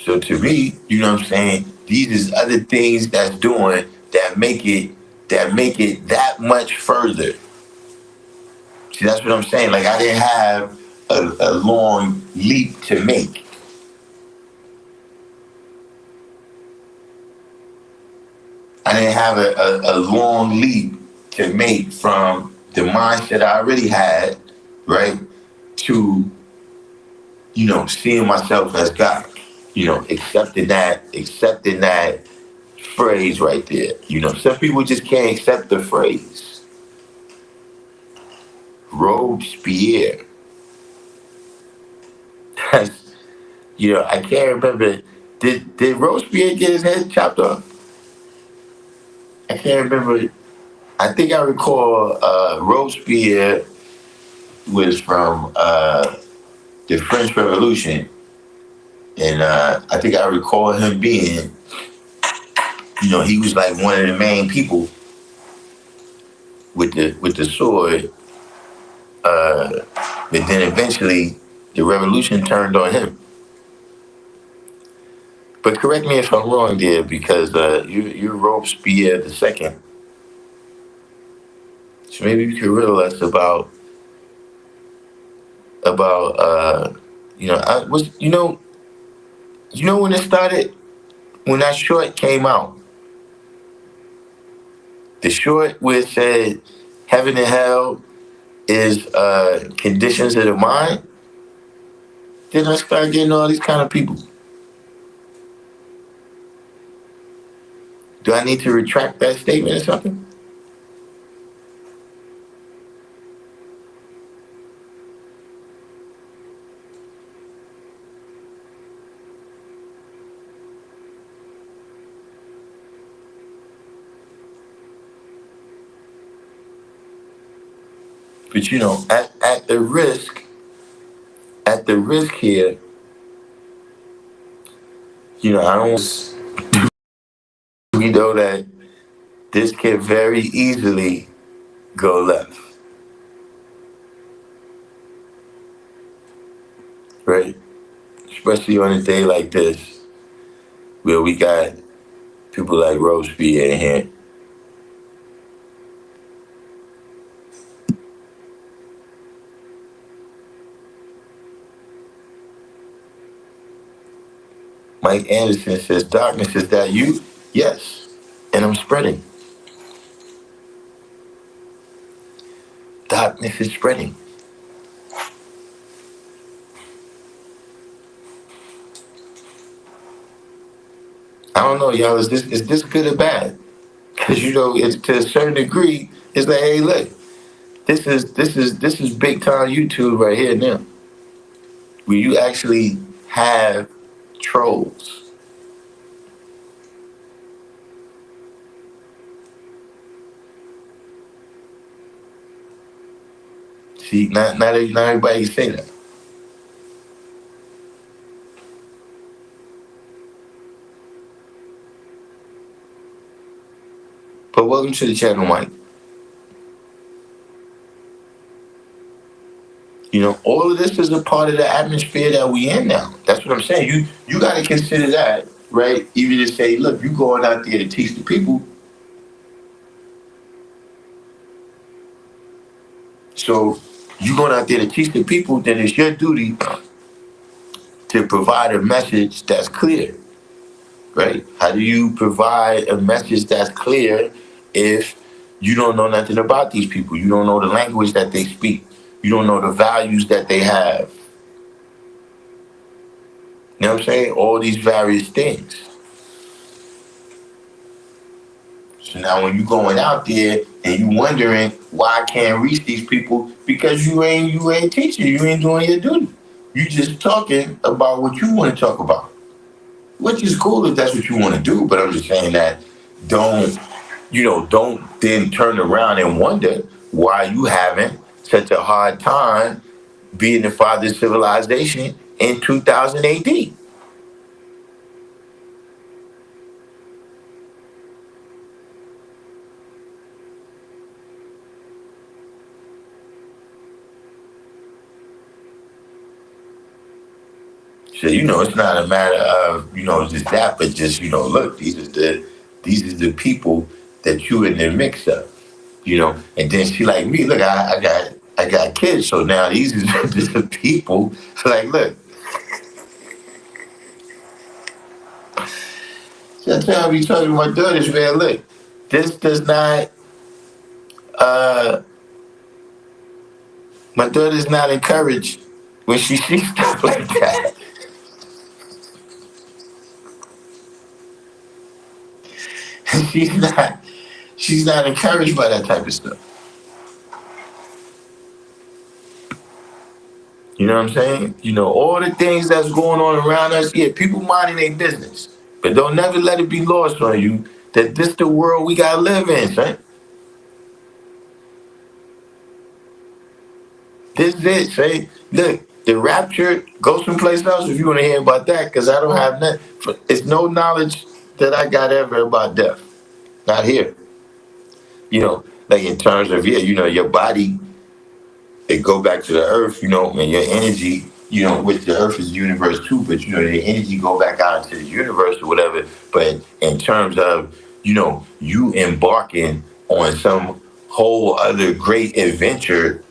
So to me, you know what I'm saying, these is other things that's doing that make it that much further. See, that's what I'm saying. Like I didn't have a long leap to make. I didn't have a long leap to make from the mindset I already had, right, to, seeing myself as God, accepting that phrase right there. Some people just can't accept the phrase. Robespierre. That's, I can't remember. Did Robespierre get his head chopped off? I can't remember. I think I recall Robespierre was from the French Revolution, and I think I recall him being, he was like one of the main people with the sword. But then eventually, the revolution turned on him. But correct me if I'm wrong there, because you're Robespierre the second. So maybe you could riddle us about I was when it started, when that short came out, the short where it said heaven and hell is conditions of the mind. Then I started getting all these kind of people. Do I need to retract that statement or something? But at the risk here, I don't. We know that this can very easily go left, right? Especially on a day like this, where we got people like Robespierre in here. Mike Anderson says, "Darkness, is that you?" Yes, and I'm spreading. Darkness is spreading. I don't know, y'all. Is this good or bad? Because it's to a certain degree. It's like, hey, look, this is big time YouTube right here now, where you actually have trolls. See, not everybody say that. But welcome to the channel, Mike. All of this is a part of the atmosphere that we in now. That's what I'm saying. You got to consider that, right? Even to say, look, you going out there to teach the people. So you going out there to teach the people, then it's your duty to provide a message that's clear, right? How do you provide a message that's clear if you don't know nothing about these people? You don't know the language that they speak. You don't know the values that they have. You know what I'm saying? All these various things. So now when you going out there and you wondering why I can't reach these people, because you ain't teaching, you ain't doing your duty. You just talking about what you want to talk about. Which is cool if that's what you want to do, but I'm just saying that don't then turn around and wonder why you having such a hard time being the father of civilization in 2000 AD. So it's not a matter of just that, but just look, these are the people that you in the mix of, And then she like me, look, I got kids, so now these are the people. Like, look, sometimes I be talking to my daughters, man. Look, this does not uh, my daughter's not encouraged when she sees stuff like that. she's not she's not encouraged by that type of stuff. You know what I'm saying? You know, all the things that's going on around us, yeah, people minding their business. But don't never let it be lost on you that this the world we gotta live in, son. This is it, say. Look, the rapture, go someplace else if you want to hear about that, because I don't have nothing. It's no knowledge that I got ever about death. Not here. You know, like in terms of, yeah, you know, your body, it go back to the earth, you know, and your energy, you know, which the earth is the universe too, but you know, the energy go back out into the universe or whatever. But in terms of, you know, you embarking on some whole other great adventure,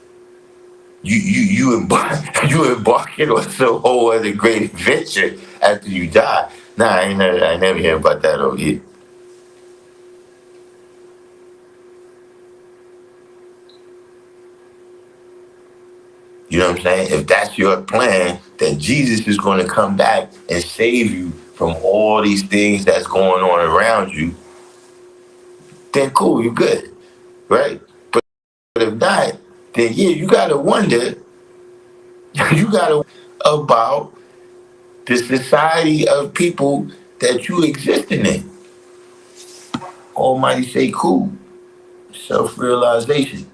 you embarking on some whole other great adventure after you die. Nah, I ain't never hear about that over here. You know what I'm saying? If that's your plan, that Jesus is going to come back and save you from all these things that's going on around you, then cool, you're good, right? But if not, then yeah, you gotta wonder, you gotta about the society of people that you existing in. Almighty say, cool, self-realization.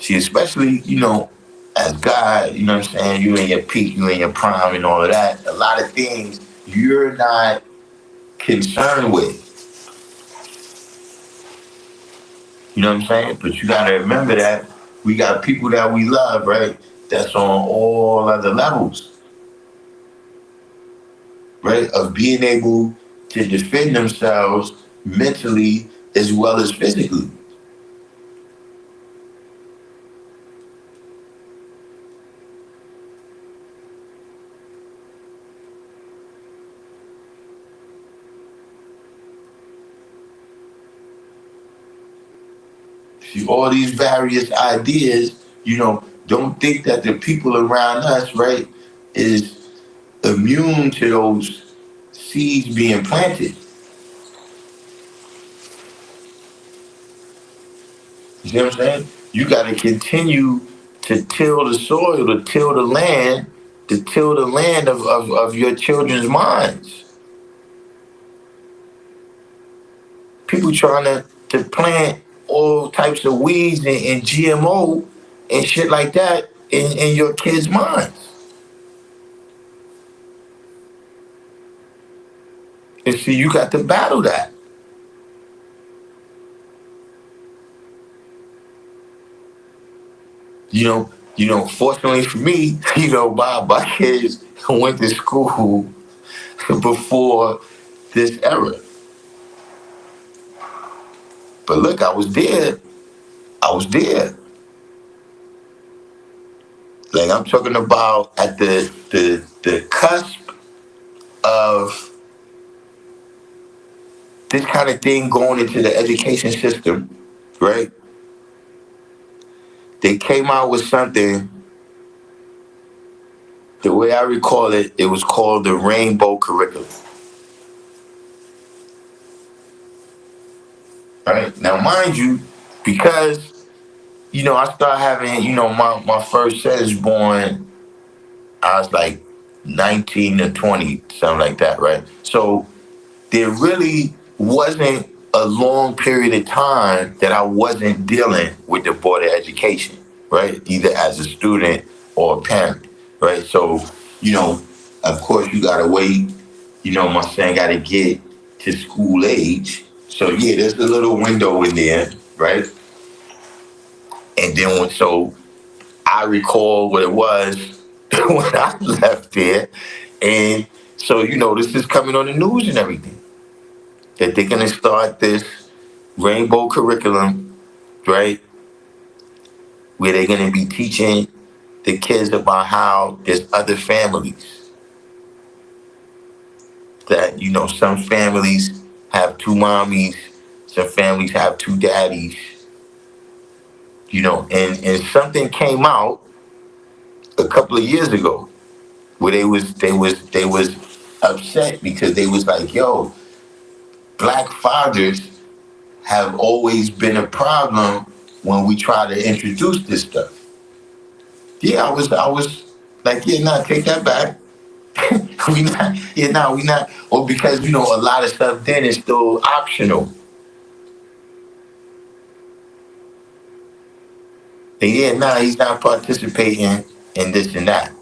See, especially, you know, as God, you know what I'm saying, you in your peak, you in your prime and all of that, a lot of things you're not concerned with. You know what I'm saying? But you gotta remember that we got people that we love, right? That's on all other levels, right? Of being able to defend themselves mentally as well as physically. See, all these various ideas, you know, don't think that the people around us, right, is immune to those seeds being planted. You see what I'm saying? You got to continue to till the soil, to till the land of your children's minds. People trying to plant all types of weeds and GMO and shit like that in your kids' minds. And see, you got to battle that. Fortunately for me, my kids went to school before this era. But look, I was there. I was there. Like I'm talking about at the cusp of this kind of thing going into the education system, right? They came out with something, the way I recall it, it was called the rainbow curriculum. Right? Now mind you, because I started having, my first son is born, I was like 19 or 20, something like that, right? So there really wasn't a long period of time that I wasn't dealing with the Board of Education, right? Either as a student or a parent, right? So, of course you gotta wait, my son gotta get to school age. So yeah, there's a little window in there, right? And then so I recall what it was when I left there. And so, this is coming on the news and everything. That they're gonna start this rainbow curriculum, right? Where they're gonna be teaching the kids about how there's other families. that, some families have two mommies, some families have two daddies, and something came out a couple of years ago where they was upset because they was like, yo, black fathers have always been a problem when we try to introduce this stuff. Yeah, I was like, yeah, nah, take that back. we not, yeah, nah, we not, or because a lot of stuff then is still optional. And yeah, nah, he's not participating in this and that.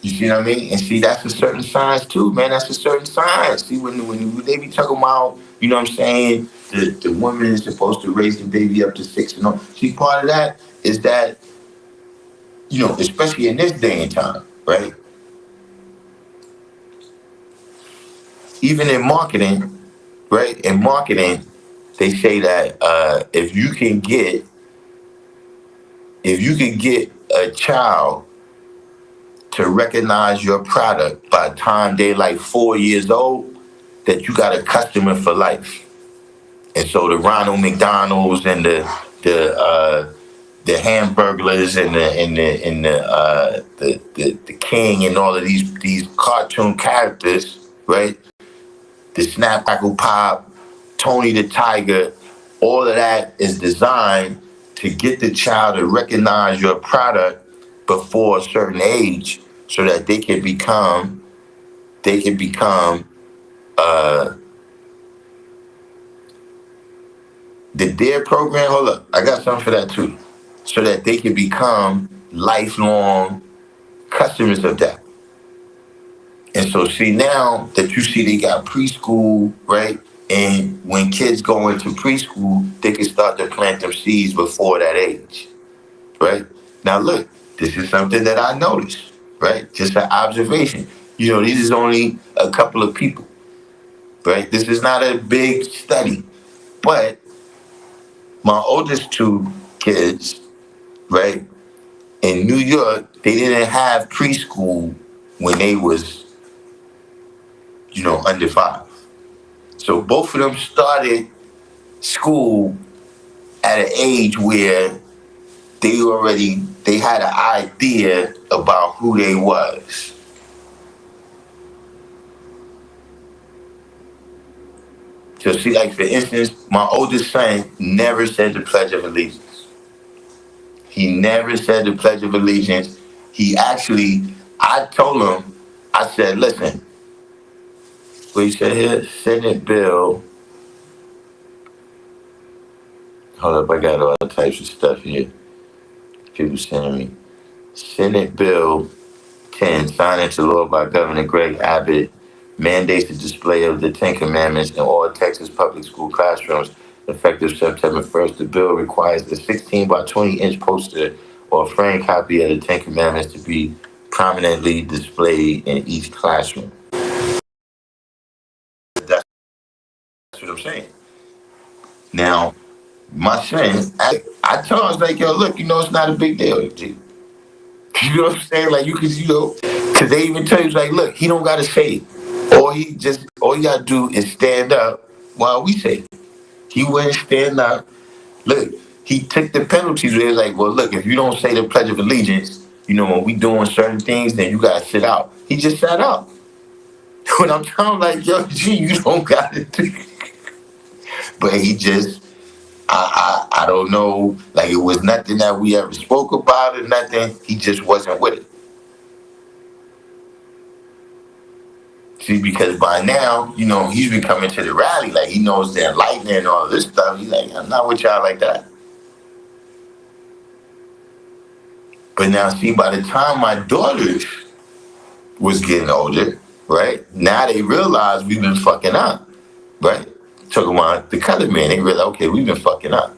You see what I mean? And see, that's a certain science too, man. That's a certain science. See, when they be talking about, what I'm saying, the woman is supposed to raise the baby up to 6 and all. See, part of that is that, especially in this day and time, right? Even in marketing, right? In marketing, they say that if you can get a child to recognize your product by the time they're like 4 years old, that you got a customer for life. And so the Ronald McDonald's and the Hamburglers and the King and all of these cartoon characters, right? The Snap Crackle Pop, Tony the Tiger, all of that is designed to get the child to recognize your product before a certain age, so that they can become uh the DARE program. Hold up, I got something for that too, so that they can become lifelong customers of that. And so, see, now that you see they got preschool, right? And when kids go into preschool, they can start to plant them seeds before that age, right? Now, look, this is something that I noticed, right? Just an observation. These is only a couple of people, right? This is not a big study. But my oldest two kids, right, in New York, they didn't have preschool when they was, under 5. So both of them started school at an age where they had an idea about who they was. So see, like for instance, my oldest son never said the Pledge of Allegiance. He never said the Pledge of Allegiance. I told him, I said, listen, what he said here, Senate Bill. Hold up, I got all types of stuff here. People sending me. Senate Bill 10, signed into law by Governor Greg Abbott, mandates the display of the Ten Commandments in all Texas public school classrooms effective September 1st. The bill requires the 16 by 20-inch poster or framed copy of the Ten Commandments to be prominently displayed in each classroom. That's what I'm saying. Now, my son, I told him, I was like, yo, look, it's not a big deal, G. You know what I'm saying? Like, you could, because they even tell you, like, look, he don't got to say it. All you got to do is stand up while we say it. He wouldn't stand up. Look, he took the penalties where it's like, well, look, if you don't say the Pledge of Allegiance, when we doing certain things, then you got to sit out. He just sat out. When I'm telling him, like, yo, G, you don't got to do it. But he just, I don't know, like it was nothing that we ever spoke about or nothing. He just wasn't with it. See, because by now, he's been coming to the rally, like he knows the enlightenment and all this stuff. He's like, I'm not with y'all like that. But now, see, by the time my daughters was getting older, right, now they realize we've been fucking up, right? Talking about the colored man, they realize, okay, we've been fucking up.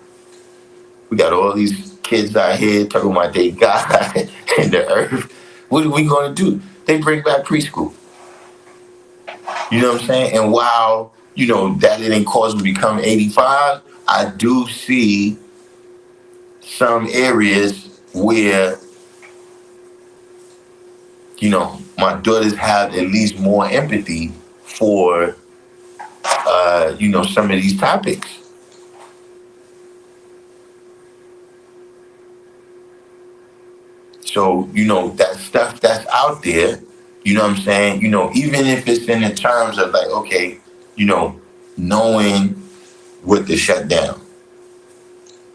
We got all these kids out here talking about they God and the earth. What are we going to do? They bring back preschool. You know what I'm saying? And while, that didn't cause me to become 85, I do see some areas where, my daughters have at least more empathy for some of these topics. So, that stuff that's out there, you know what I'm saying? Even if it's in the terms of like, okay, knowing what to shut down.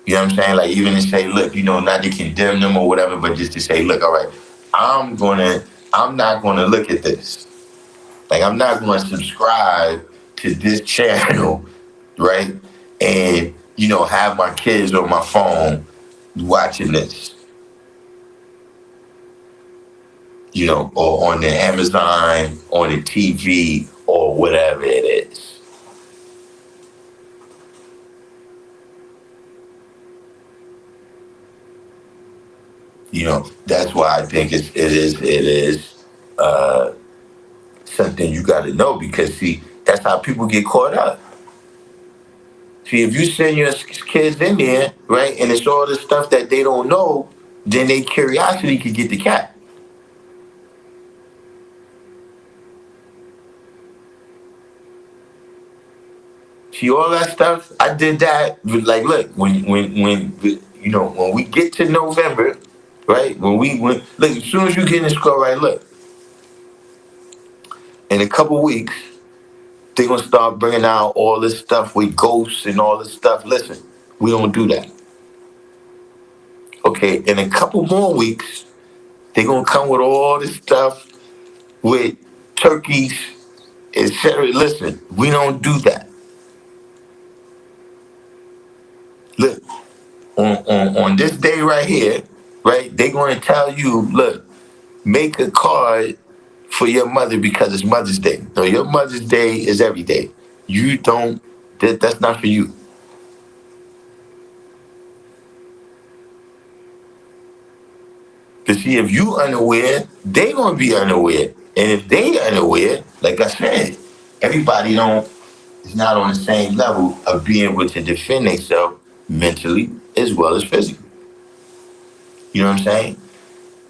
You know what I'm saying? Like even to say, look, not to condemn them or whatever, but just to say, look, all right, I'm not gonna look at this. Like I'm not gonna subscribe to this channel, right? And have my kids on my phone watching this. Or on the Amazon, on the TV, or whatever it is. That's why I think it is something you got to know, because see, that's how people get caught up. See, if you send your kids in there, right, and it's all the stuff that they don't know, then their curiosity could get the cat. See, all that stuff, I did that. Like, look, when we get to November, right? When look, as soon as you get in the school, right? Look, in a couple weeks, they're gonna start bringing out all this stuff with ghosts and all this stuff. Listen, we don't do that. Okay, in a couple more weeks, they're gonna come with all this stuff with turkeys, etc. Listen, we don't do that. Look, on this day right here, right? They're gonna tell you, look, make a card for your mother because it's Mother's Day. No, your Mother's Day is every day. You don't. That's not for you. Because see, if you unaware, they gonna be unaware. And if they unaware, like I said, everybody don't is not on the same level of being able to defend themselves mentally as well as physically. You know what I'm saying?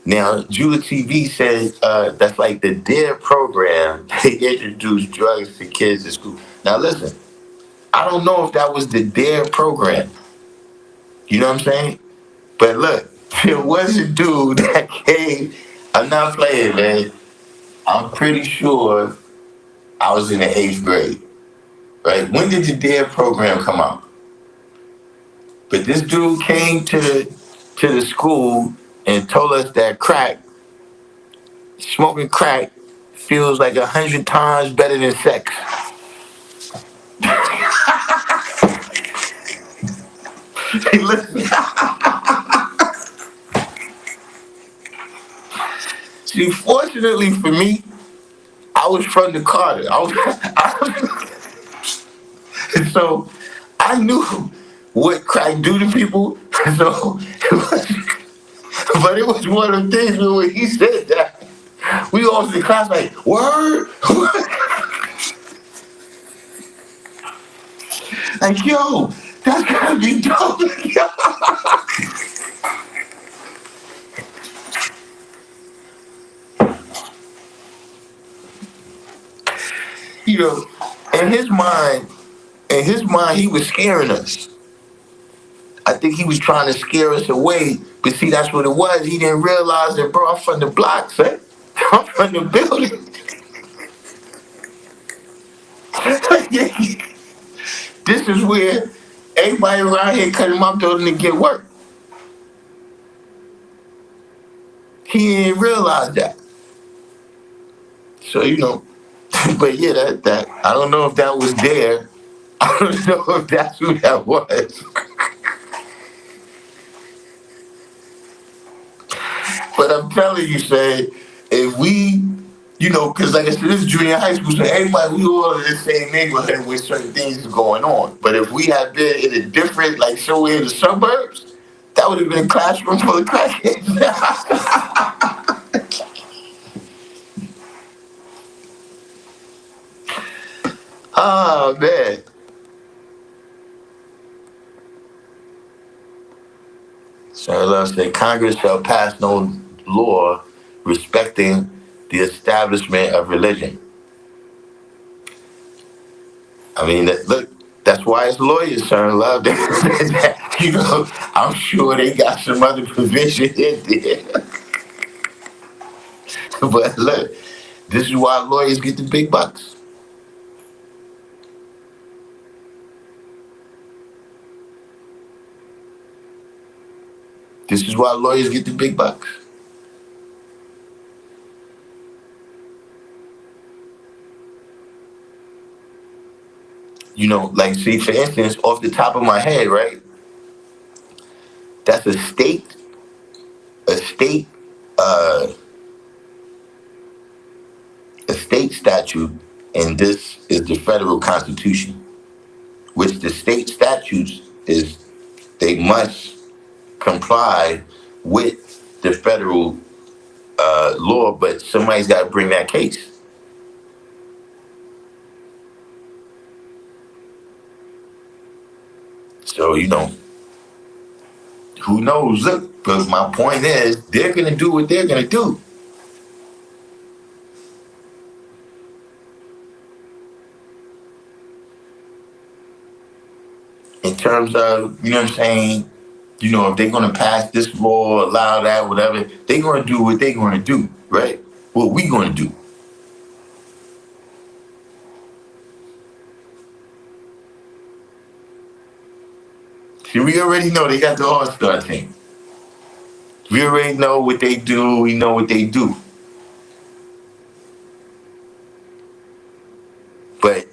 Now, Jula TV says that's like the DARE program. They introduced drugs to kids in school. Now, listen, I don't know if that was the DARE program. You know what I'm saying? But look, there was a dude that came. I'm not playing, man. I'm pretty sure I was in the 8th grade, right? When did the DARE program come out? But this dude came to the school and told us that smoking crack feels like 100 times better than sex. Hey, listen. See, fortunately for me, I was from the Carter. So I knew what crack do to people. So, but it was one of the things when he said that, we all in the class like, word? Like, yo, that's gotta be dope. In his mind, he was scaring us. I think he was trying to scare us away. But see, that's what it was. He didn't realize that, bro, I'm from the block, son. I'm from the building. This is where everybody around here cut in my building to get work. He didn't realize that. So, but yeah, that I don't know if that was there. I don't know if that's who that was. But I'm telling you, say, if we, because like I said, this is junior high school, so everybody, we all in the same neighborhood where certain things is going on. But if we had been in a different, like somewhere in the suburbs, that would have been a classroom full of crackheads. Oh, man. So let's say Congress shall pass no law respecting the establishment of religion. I mean, look, that's why it's lawyers, son. Love. You know, I'm sure they got some other provision in there. But look, this is why lawyers get the big bucks. This is why lawyers get the big bucks. You know, like, see, for instance, off the top of my head, right? That's a state, uh, a state statute, and this is the federal constitution. Which the state statutes is they must comply with the federal law, but somebody's got to bring that case. So, you know, who knows? Look, but my point is, they're going to do what they're going to do. In terms of, you know what I'm saying, you know, if they're going to pass this law, allow that, whatever, they're going to do what they're going to do, right? What we going to do. See, we already know they got the All-Star team. We already know what they do. We know what they do. But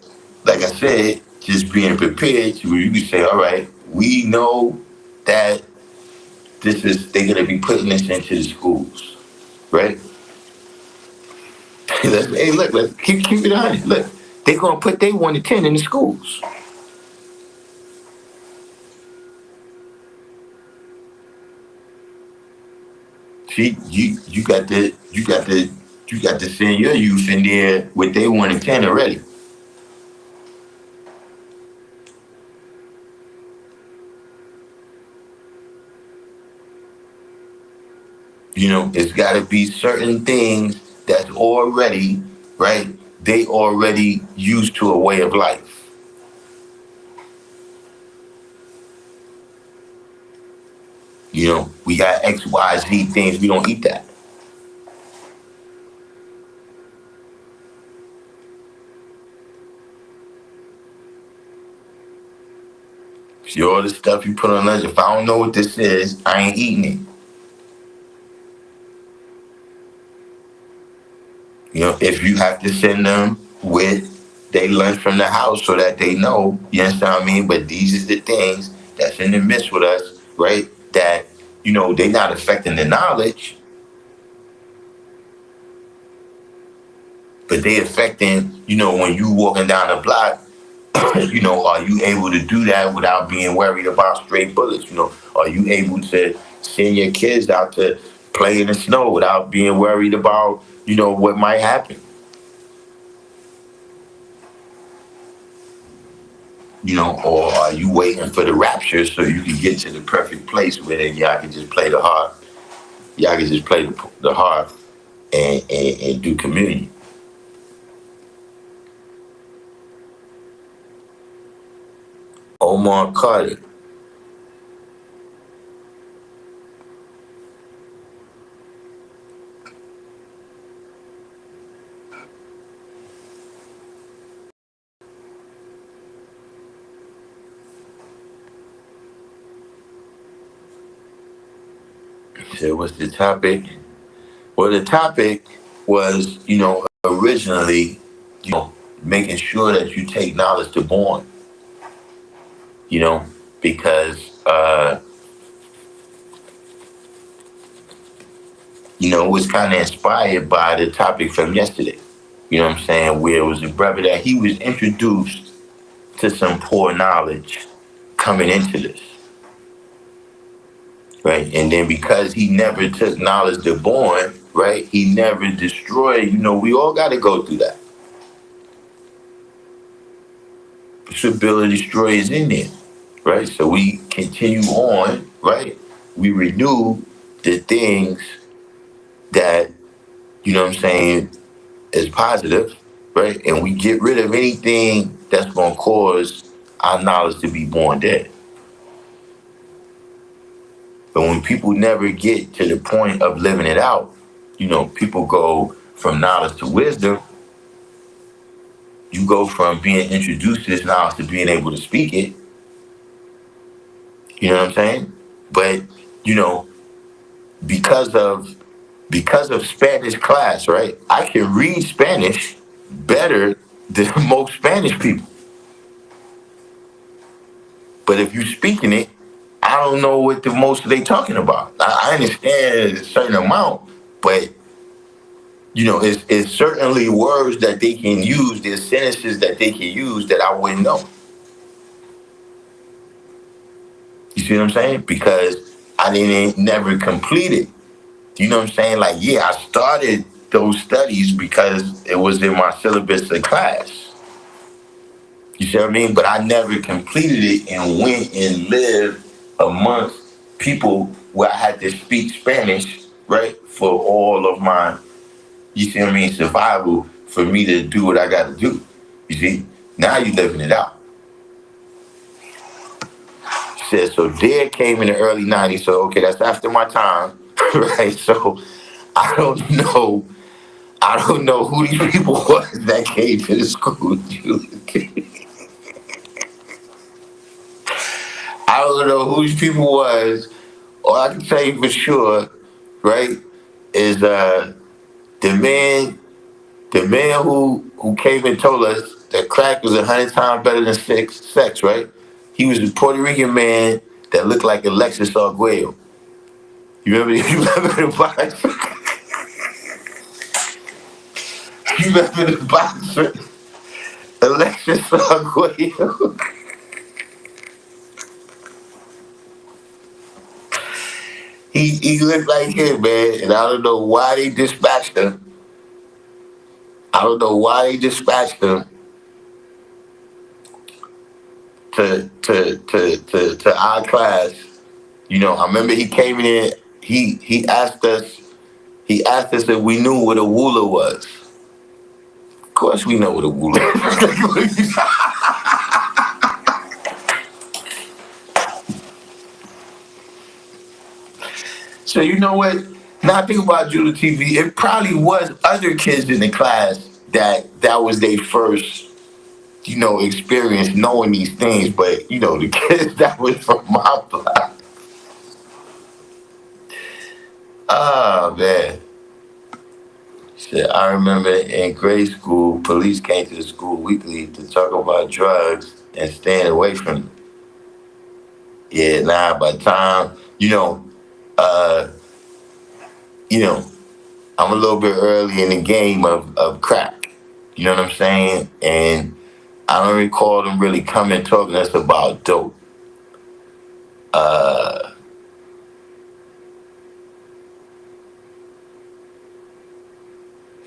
like I said, just being prepared to where you can say, all right, we know that they're gonna be putting this into the schools, right? Hey, look, let's keep it on. Look, they're gonna put their 1 to 10 in the schools. See, you got to send your youth in there with their 1 to 10 already. You know, it's got to be certain things that's already, right? They already used to a way of life. You know, we got X, Y, Z things. We don't eat that. See, all the stuff you put on lunch, if I don't know what this is, I ain't eating it. You know, if you have to send them with their lunch from the house so that they know, you understand what I mean? But these is the things that's in the midst with us, right? That, you know, they not affecting the knowledge, but they affecting, you know, when you walking down the block, you know, are you able to do that without being worried about stray bullets? You know, are you able to send your kids out to play in the snow without being worried about, you know, what might happen? You know, or are you waiting for the rapture so you can get to the perfect place where y'all can just play the harp? Y'all can just play the harp and do communion. Omar Carter. So what's the topic? Well, the topic was, you know, originally, you know, making sure that you take knowledge to born, you know, because, you know, it was kind of inspired by the topic from yesterday. You know what I'm saying? Where it was a brother that he was introduced to some poor knowledge coming into this, right? And then because he never took knowledge to born, right? He never destroyed. You know, we all got to go through that. This ability to destroy is in there, right? So we continue on, right? We renew the things that you know what I'm saying, is positive, right? And we get rid of anything that's going to cause our knowledge to be born dead. But when people never get to the point of living it out, people go from knowledge to wisdom. You go from being introduced to this knowledge to being able to speak it. You know what I'm saying? But you know, because of Spanish class, right? I can read Spanish better than most Spanish people. But if you're speaking it, I don't know what the most they talking about. I understand a certain amount, but it's certainly words that they can use. There's sentences that they can use that I wouldn't know. You see what I'm saying? Because I didn't never complete it. You know what I'm saying? Like, yeah, I started those studies because it was in my syllabus of class. You see what I mean? But I never completed it and went and lived amongst people where I had to speak Spanish, right? For all of my, you see what I mean, survival for me to do what I got to do. You see? Now you living it out. Said so. Dare came in the early '90s. So okay, that's after my time, right? So I don't know. I don't know who these people was that came to the school. I don't know who these people was. All I can tell you for sure, right, is the man who came and told us that crack was 100 times better than sex, right? He was a Puerto Rican man that looked like Alexis Arguello. You remember? You remember the boxer? You remember the boxer? Alexis Arguello. He looked like him, man, and I don't know why they dispatched him. I don't know why they dispatched him to our class. I remember he came in. He asked us. He asked us if we knew what a wooler was. Of course, we know what a wooler is. So you know what? Now I think about Judah TV. It probably was other kids in the class that was their first, experience knowing these things. But the kids that was from my block. Oh man. Shit, I remember in grade school, police came to the school weekly to talk about drugs and staying away from them. Yeah, nah, by the time, uh, you know, I'm a little bit early in the game of crack. You know what I'm saying? And I don't recall them really coming talking to us about dope. Uh,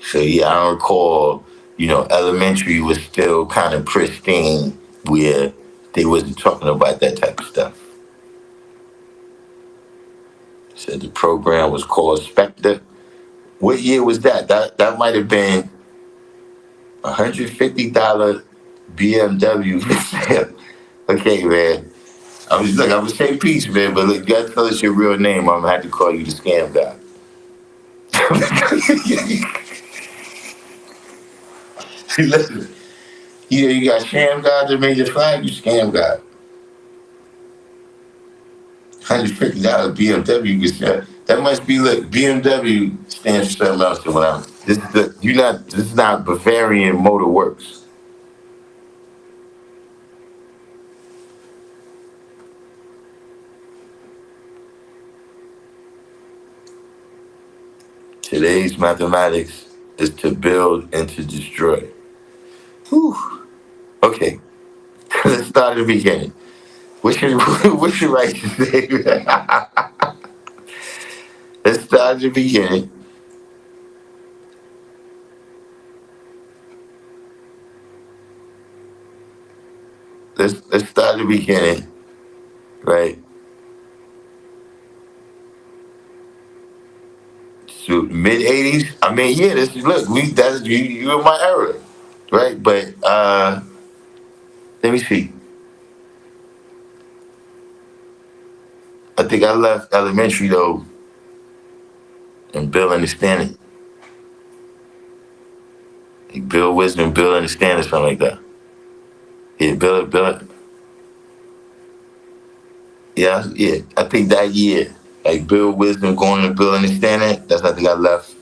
so yeah, I don't recall, elementary was still kind of pristine where they wasn't talking about that type of stuff. Said the program was called Spectre. What year was that? That might have been $150 BMW for sale. Okay, man. I'm gonna say peace, man, but look, you gotta tell us your real name. I'm gonna have to call you the scam guy. Listen, you got sham guys that made your flag, you scam guy. $150 BMW you can sell. That must be, look, BMW stands for something else to what I'm. This is not Bavarian Motor Works. Today's mathematics is to build and to destroy. Whew. Okay, let's start at the beginning. What's your righteous name? Let's start at the beginning. Let's start at the beginning, right? So mid 80s. I mean, yeah. This look, that's you in my era, right? But let me see. I think I left elementary though, and Bill understanding, like Bill Wisdom, Bill understanding, something like that. Yeah, Bill. Yeah, yeah. I think that year, like Bill Wisdom going to Bill understanding. That's I think I left.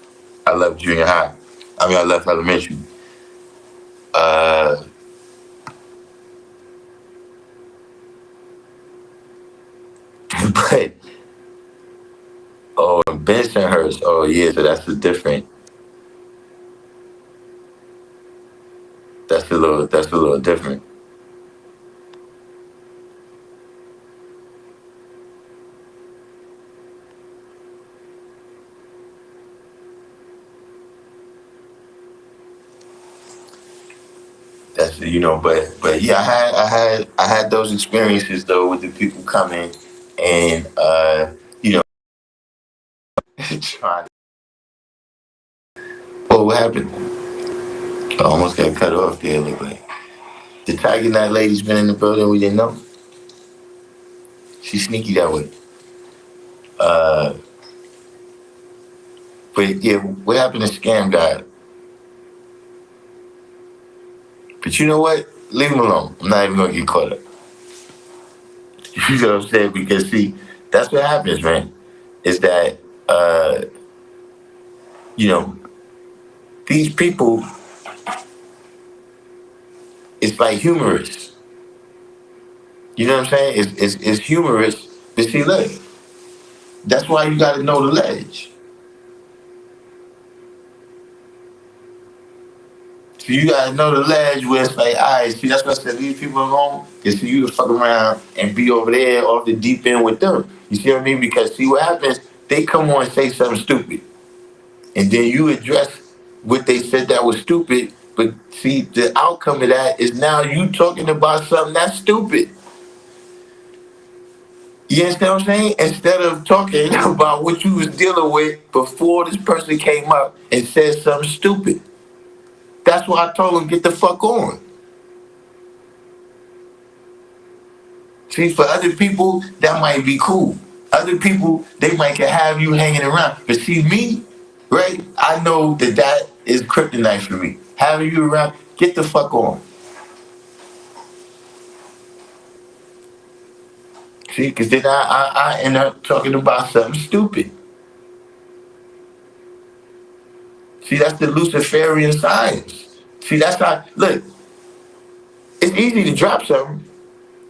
I left junior high. I mean, I left elementary. Uh, but oh, Bensonhurst. Oh yeah, so that's a different. That's a little different. That's but yeah, I had those experiences though with the people coming and you know trying. Oh, what happened? I almost got cut off there. Look like the Tiger Night lady's been in the building. We didn't know. She's sneaky that way. Uh, but yeah, what happened to Scam God? But you know what? Leave him alone. I'm not even gonna get caught up. You know what I'm saying? Because see, that's what happens, man. Is that uh, you know these people? It's like humorous. You know what I'm saying? It's humorous. But see, look, that's why you got to know the ledge. So you got to know the ledge where it's like, all right, see, that's what I said, leave people alone. Is for you to fuck around and be over there off the deep end with them. You see what I mean? Because see what happens, they come on and say something stupid. And then you address what they said that was stupid. But see, the outcome of that is now you talking about something that's stupid. You understand what I'm saying? Instead of talking about what you was dealing with before this person came up and said something stupid. That's why I told him get the fuck on. See, for other people, that might be cool. Other people, they might can have you hanging around. But see, me, right? I know that that is kryptonite for me. Having you around, get the fuck on. See, because then I end up talking about something stupid. See, that's the Luciferian science. See, that's how, look, it's easy to drop something.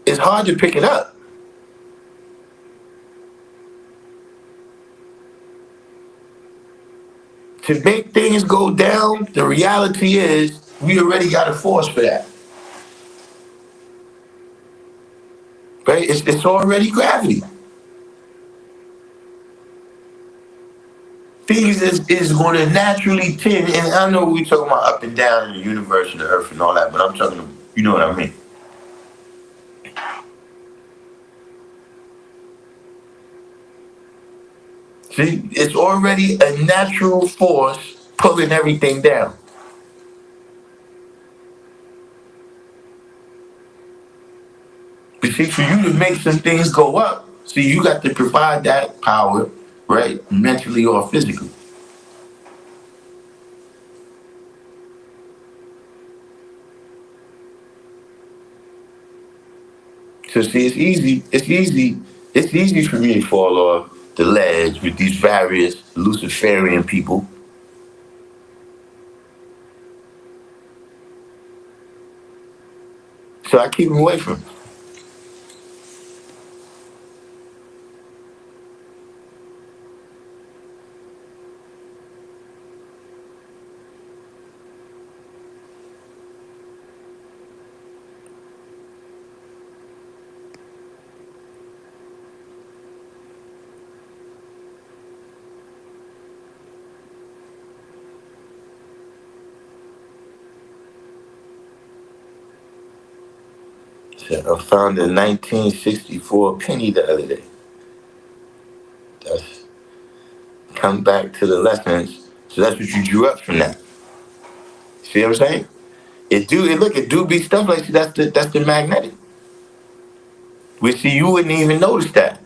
It's hard to pick it up. To make things go down, the reality is we already got a force for that. Right? It's already gravity. Things is going to naturally tend, and I know we talking about up and down in the universe and the earth and all that, but I'm talking, you know what I mean? See, it's already a natural force pulling everything down. But see, for you to make some things go up, see, you got to provide that power, right? Mentally or physically. So see, it's easy for me to fall off the ledge with these various Luciferian people. So I keep them away from it. So I found a 1964 penny the other day. That's come back to the lessons. So that's what you drew up from that. See what I'm saying? It do be stuff like that's the magnetic. Which see you wouldn't even notice that.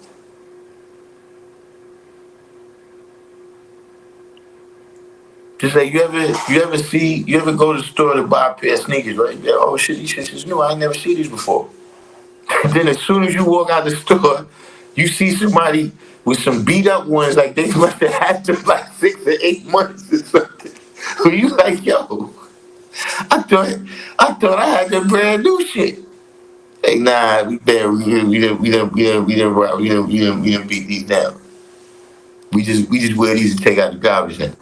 Just like you ever go to the store to buy a pair of sneakers, right? Yeah, oh shit, these shits is new. I ain't never seen these before. Then as soon as you walk out the store, you see somebody with some beat up ones, like they must have had them like 6 or 8 months or something. So you like, yo, I thought I had the brand new shit. Like, nah, we done beat these down. We just wear these and take out the garbage now.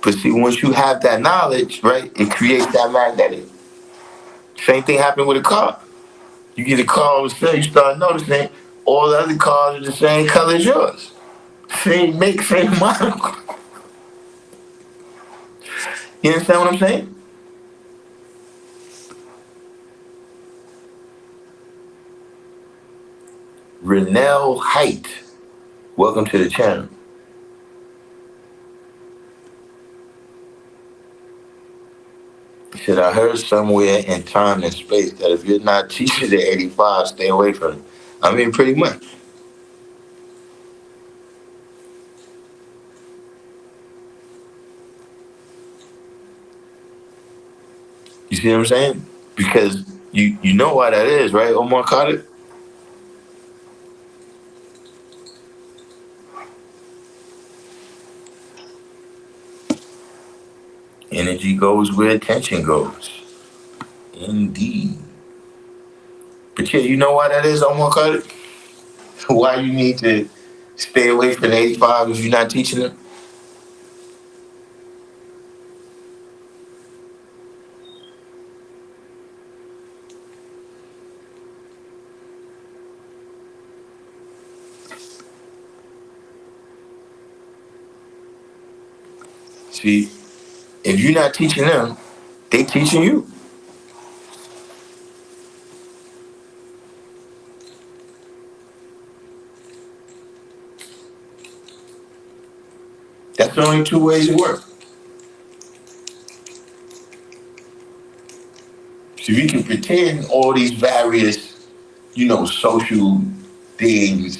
But see, once you have that knowledge, right, it creates that magnetic. Same thing happened with a car. You get a car, all of a sudden you start noticing all the other cars are the same color as yours. Same make, same model. You understand what I'm saying? Renell Height, welcome to the channel. He said, I heard somewhere in time and space that if you're not teaching the 85, stay away from it. I mean, pretty much. You see what I'm saying? Because you know why that is, right, Omar Carter? Energy goes where attention goes. Indeed. But yeah, you know why that is, Omar Carter? Why you need to stay away from the 85 if you're not teaching them? See, if you're not teaching them, they teaching you. That's the only two ways it works. So we can pretend all these various, social things,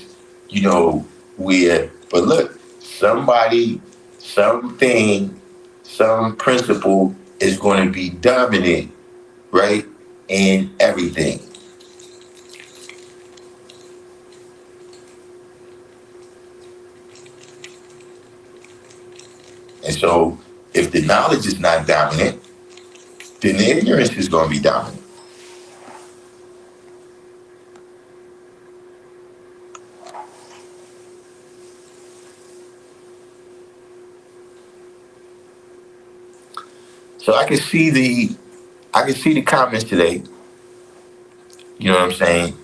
but look, somebody, something, some principle is going to be dominant, right, in everything. And so, if the knowledge is not dominant, then the ignorance is going to be dominant. So I can see the comments today. You know what I'm saying?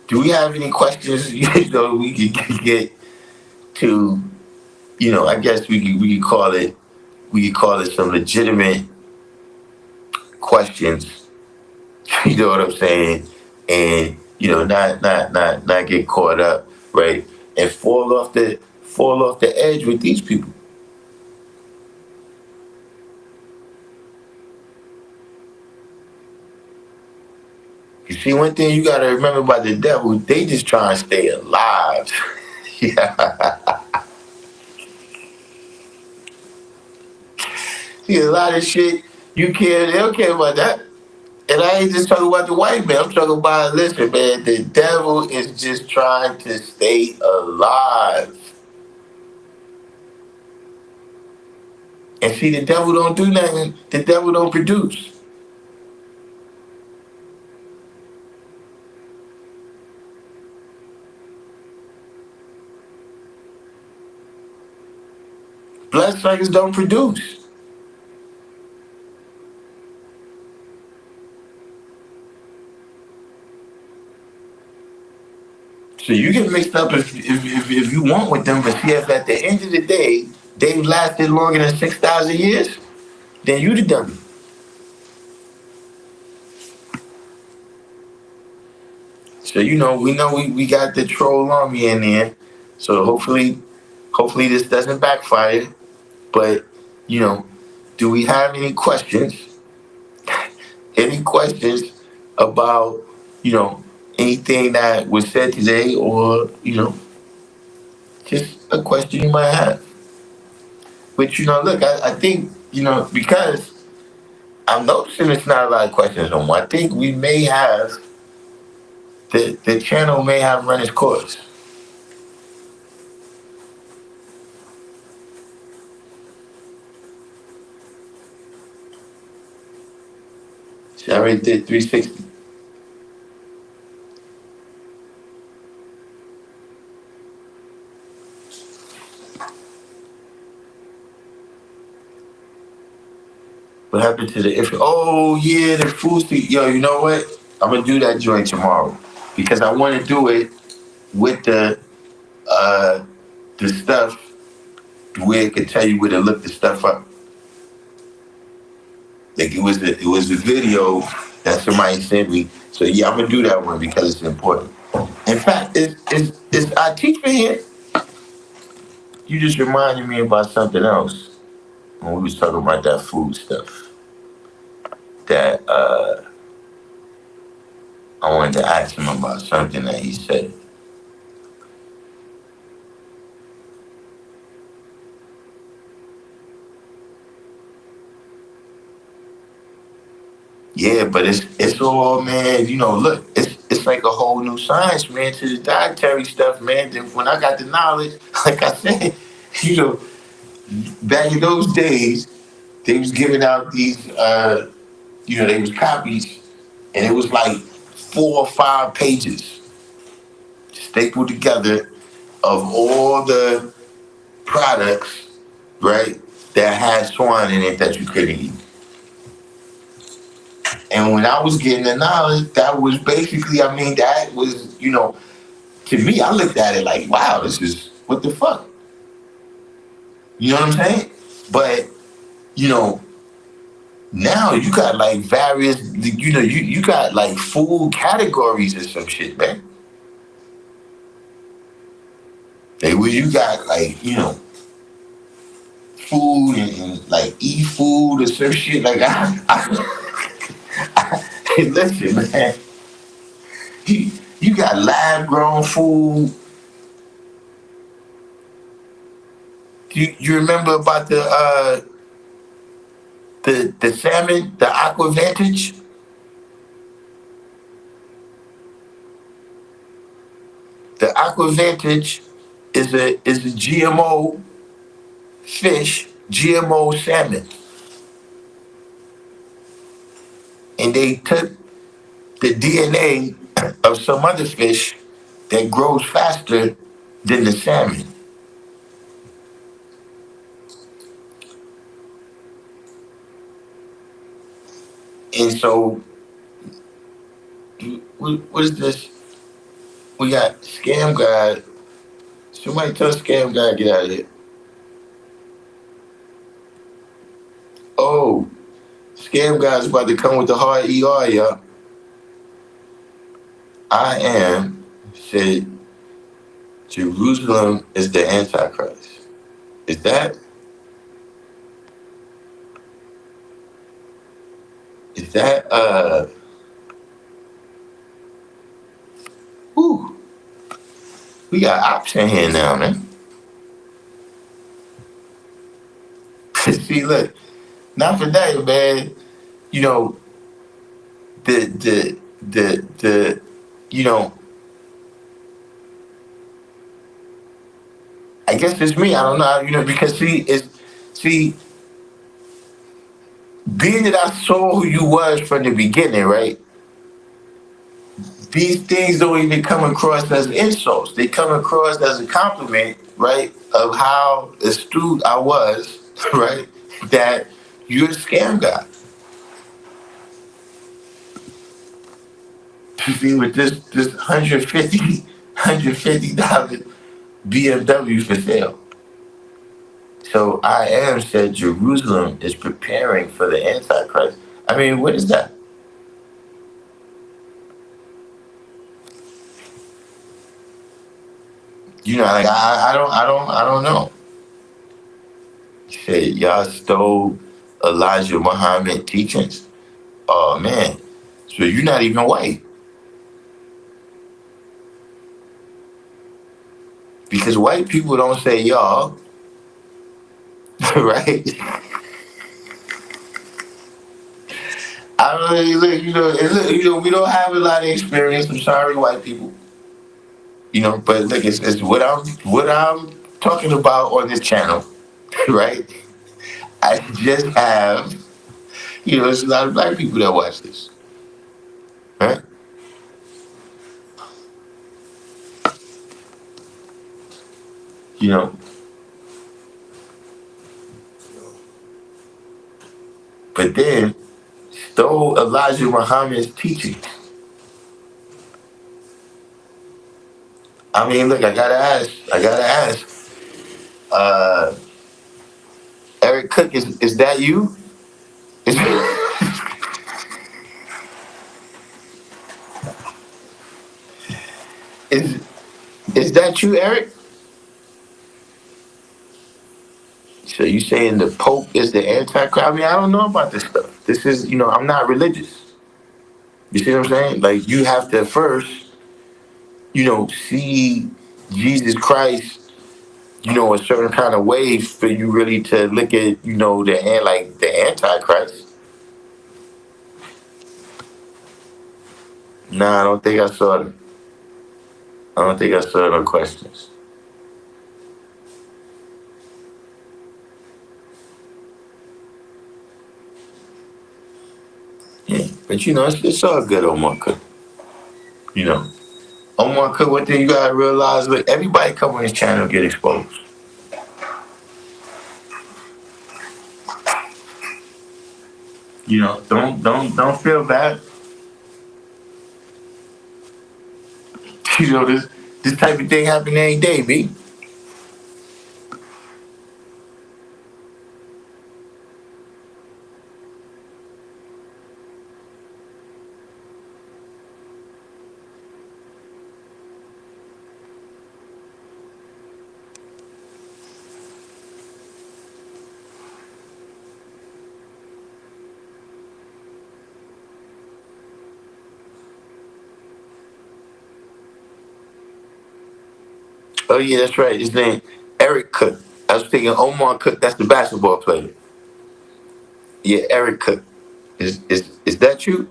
Do we have any questions? We could get to. I guess we could call it some legitimate questions. You know what I'm saying? And not get caught up, right? And fall off the edge with these people. You see, one thing you gotta remember about the devil, they just trying to stay alive. Yeah. See, a lot of shit they don't care about that. And I ain't just talking about the white man. I'm talking about, listen, man, the devil is just trying to stay alive. And see, the devil don't do nothing. The devil don't produce. Bloodsuckers don't produce. So you get mixed up if you want with them, but see, if at the end of the day, they've lasted longer than 6,000 years, then you the dummy. So we got the troll army in there. So hopefully this doesn't backfire. But you know, do we have any questions? Any questions about you know anything that was said today, or just a question you might have? But look, I think because I'm noticing it's not a lot of questions no more. I think we may have the channel may have run its course. See, I already did 360. What happened to the Oh yeah, the food street. Yo, you know what? I'm gonna do that joint tomorrow because I want to do it with uh the stuff where it could tell you where to look the stuff up. Like it was a video that somebody sent me. So yeah, I'm gonna do that one because it's important. In fact, is our teacher here? You just reminded me about something else when we was talking about that food stuff. That I wanted to ask him about something that he said. Yeah, but it's all, man. Look, it's like a whole new science, man, to the dietary stuff, man. Then when I got the knowledge, like I said, you know, back in those days, they was giving out these, they was copies, and it was like 4 or 5 pages stapled together of all the products, right, that had swine in it that you couldn't eat. And when I was getting the knowledge, that was basically, that was, to me, I looked at it like, wow, this is, what the fuck? You know what I'm saying? But, you know, now you got like various, you got like food categories or some shit, man. Like where you got like, food and like eat food or some shit. Like hey, listen, man. You got lab grown food. You remember about the salmon, the Aqua Vantage? The Aqua Vantage is a GMO fish, GMO salmon. And they took the DNA of some other fish that grows faster than the salmon. And so, what is this? We got Scam Guy. Somebody tell Scam Guy get out of here. Oh, Scam Guy's about to come with the hard ER, y'all. I am said Jerusalem is the Antichrist. Is that whew, we got option here now, man. See, look, not for that, man. You know, the you know, I guess it's me. I don't know, because see, being that I saw who you was from the beginning, right? These things don't even come across as insults. They come across as a compliment, right? Of how astute I was, right? That you're a scam guy. See, with this $150 BMW for sale. So I am said Jerusalem is preparing for the Antichrist. What is that? Like I don't know. He said y'all stole Elijah Muhammad teachings. Oh man, so you're not even white because white people don't say y'all, right? I don't know. Look, we don't have a lot of experience. I'm sorry, white people. But look, it's what I'm talking about on this channel, right? I just have, there's a lot of black people that watch this, right? You know, but then stole Elijah Muhammad's teaching. I mean, look, I gotta ask, uh, Eric Cook, is that you? Is, is is that you, Eric? So you saying the Pope is the Antichrist? I mean, I don't know about this stuff. This is, I'm not religious. You see what I'm saying? Like you have to first, see Jesus Christ, a certain kind of way for you really to look at, the Antichrist. Nah, I don't think I saw them. I don't think I saw no questions. Yeah, but it's all good, Omar Cook. You know, Omar Cook. One thing you gotta realize: look, everybody come on this channel get exposed. Don't feel bad. This type of thing happen every day, B. Oh yeah, that's right. His name Eric Cook. I was thinking Omar Cook. That's the basketball player. Yeah, Eric Cook. Is that you?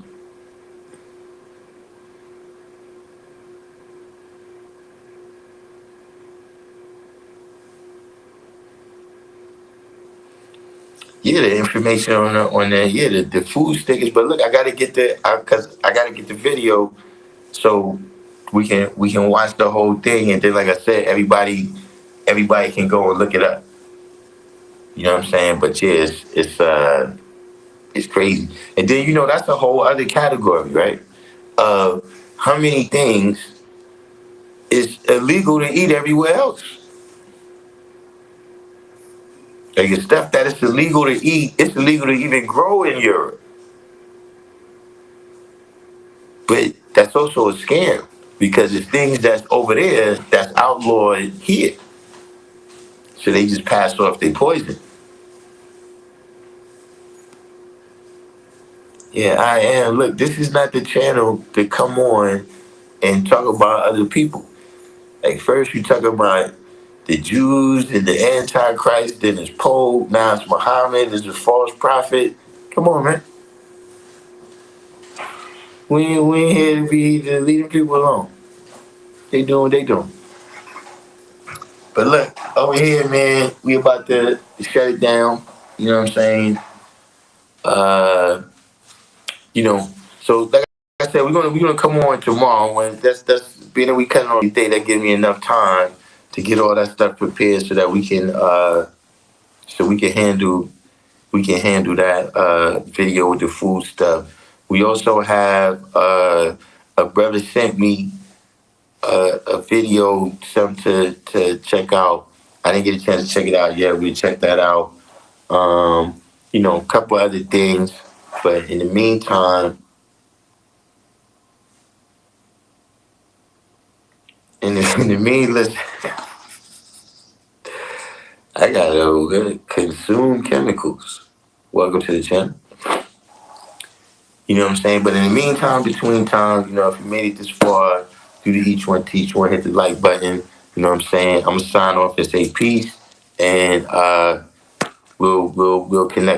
Yeah, the information on there. Yeah, the food stickers. But look, I gotta get because I gotta get the video so we can watch the whole thing, and then like I said, everybody can go and look it up. You know what I'm saying? But yeah, it's crazy. And then that's a whole other category, right? How many things is illegal to eat everywhere else? Like it's stuff that it's illegal to eat. It's illegal to even grow in Europe. But that's also a scam because it's things that's over there that's outlawed here. So they just pass off their poison. Yeah, I am. Look, this is not the channel to come on and talk about other people. Like first you talk about the Jews and the Antichrist, then it's Pope, now it's Muhammad, it's a false prophet. Come on, man. We ain't here to be to leading people alone. They doing what they doing. But look, over here, man, we about to shut it down. You know what I'm saying? Uh, so like I said, we're gonna come on tomorrow when that's being that we cut on the day that gives me enough time to get all that stuff prepared so that we can handle that video with the food stuff. We also have a brother sent me a video, something to check out. I didn't get a chance to check it out yet. We check that out. A couple other things, but in the meantime, in the mean, listen. I got it over there. Consume chemicals. Welcome to the channel. You know what I'm saying? But in the meantime, between times, you know, if you made it this far, do the each one teach one, hit the like button. You know what I'm saying? I'm gonna sign off and say peace, and we'll connect.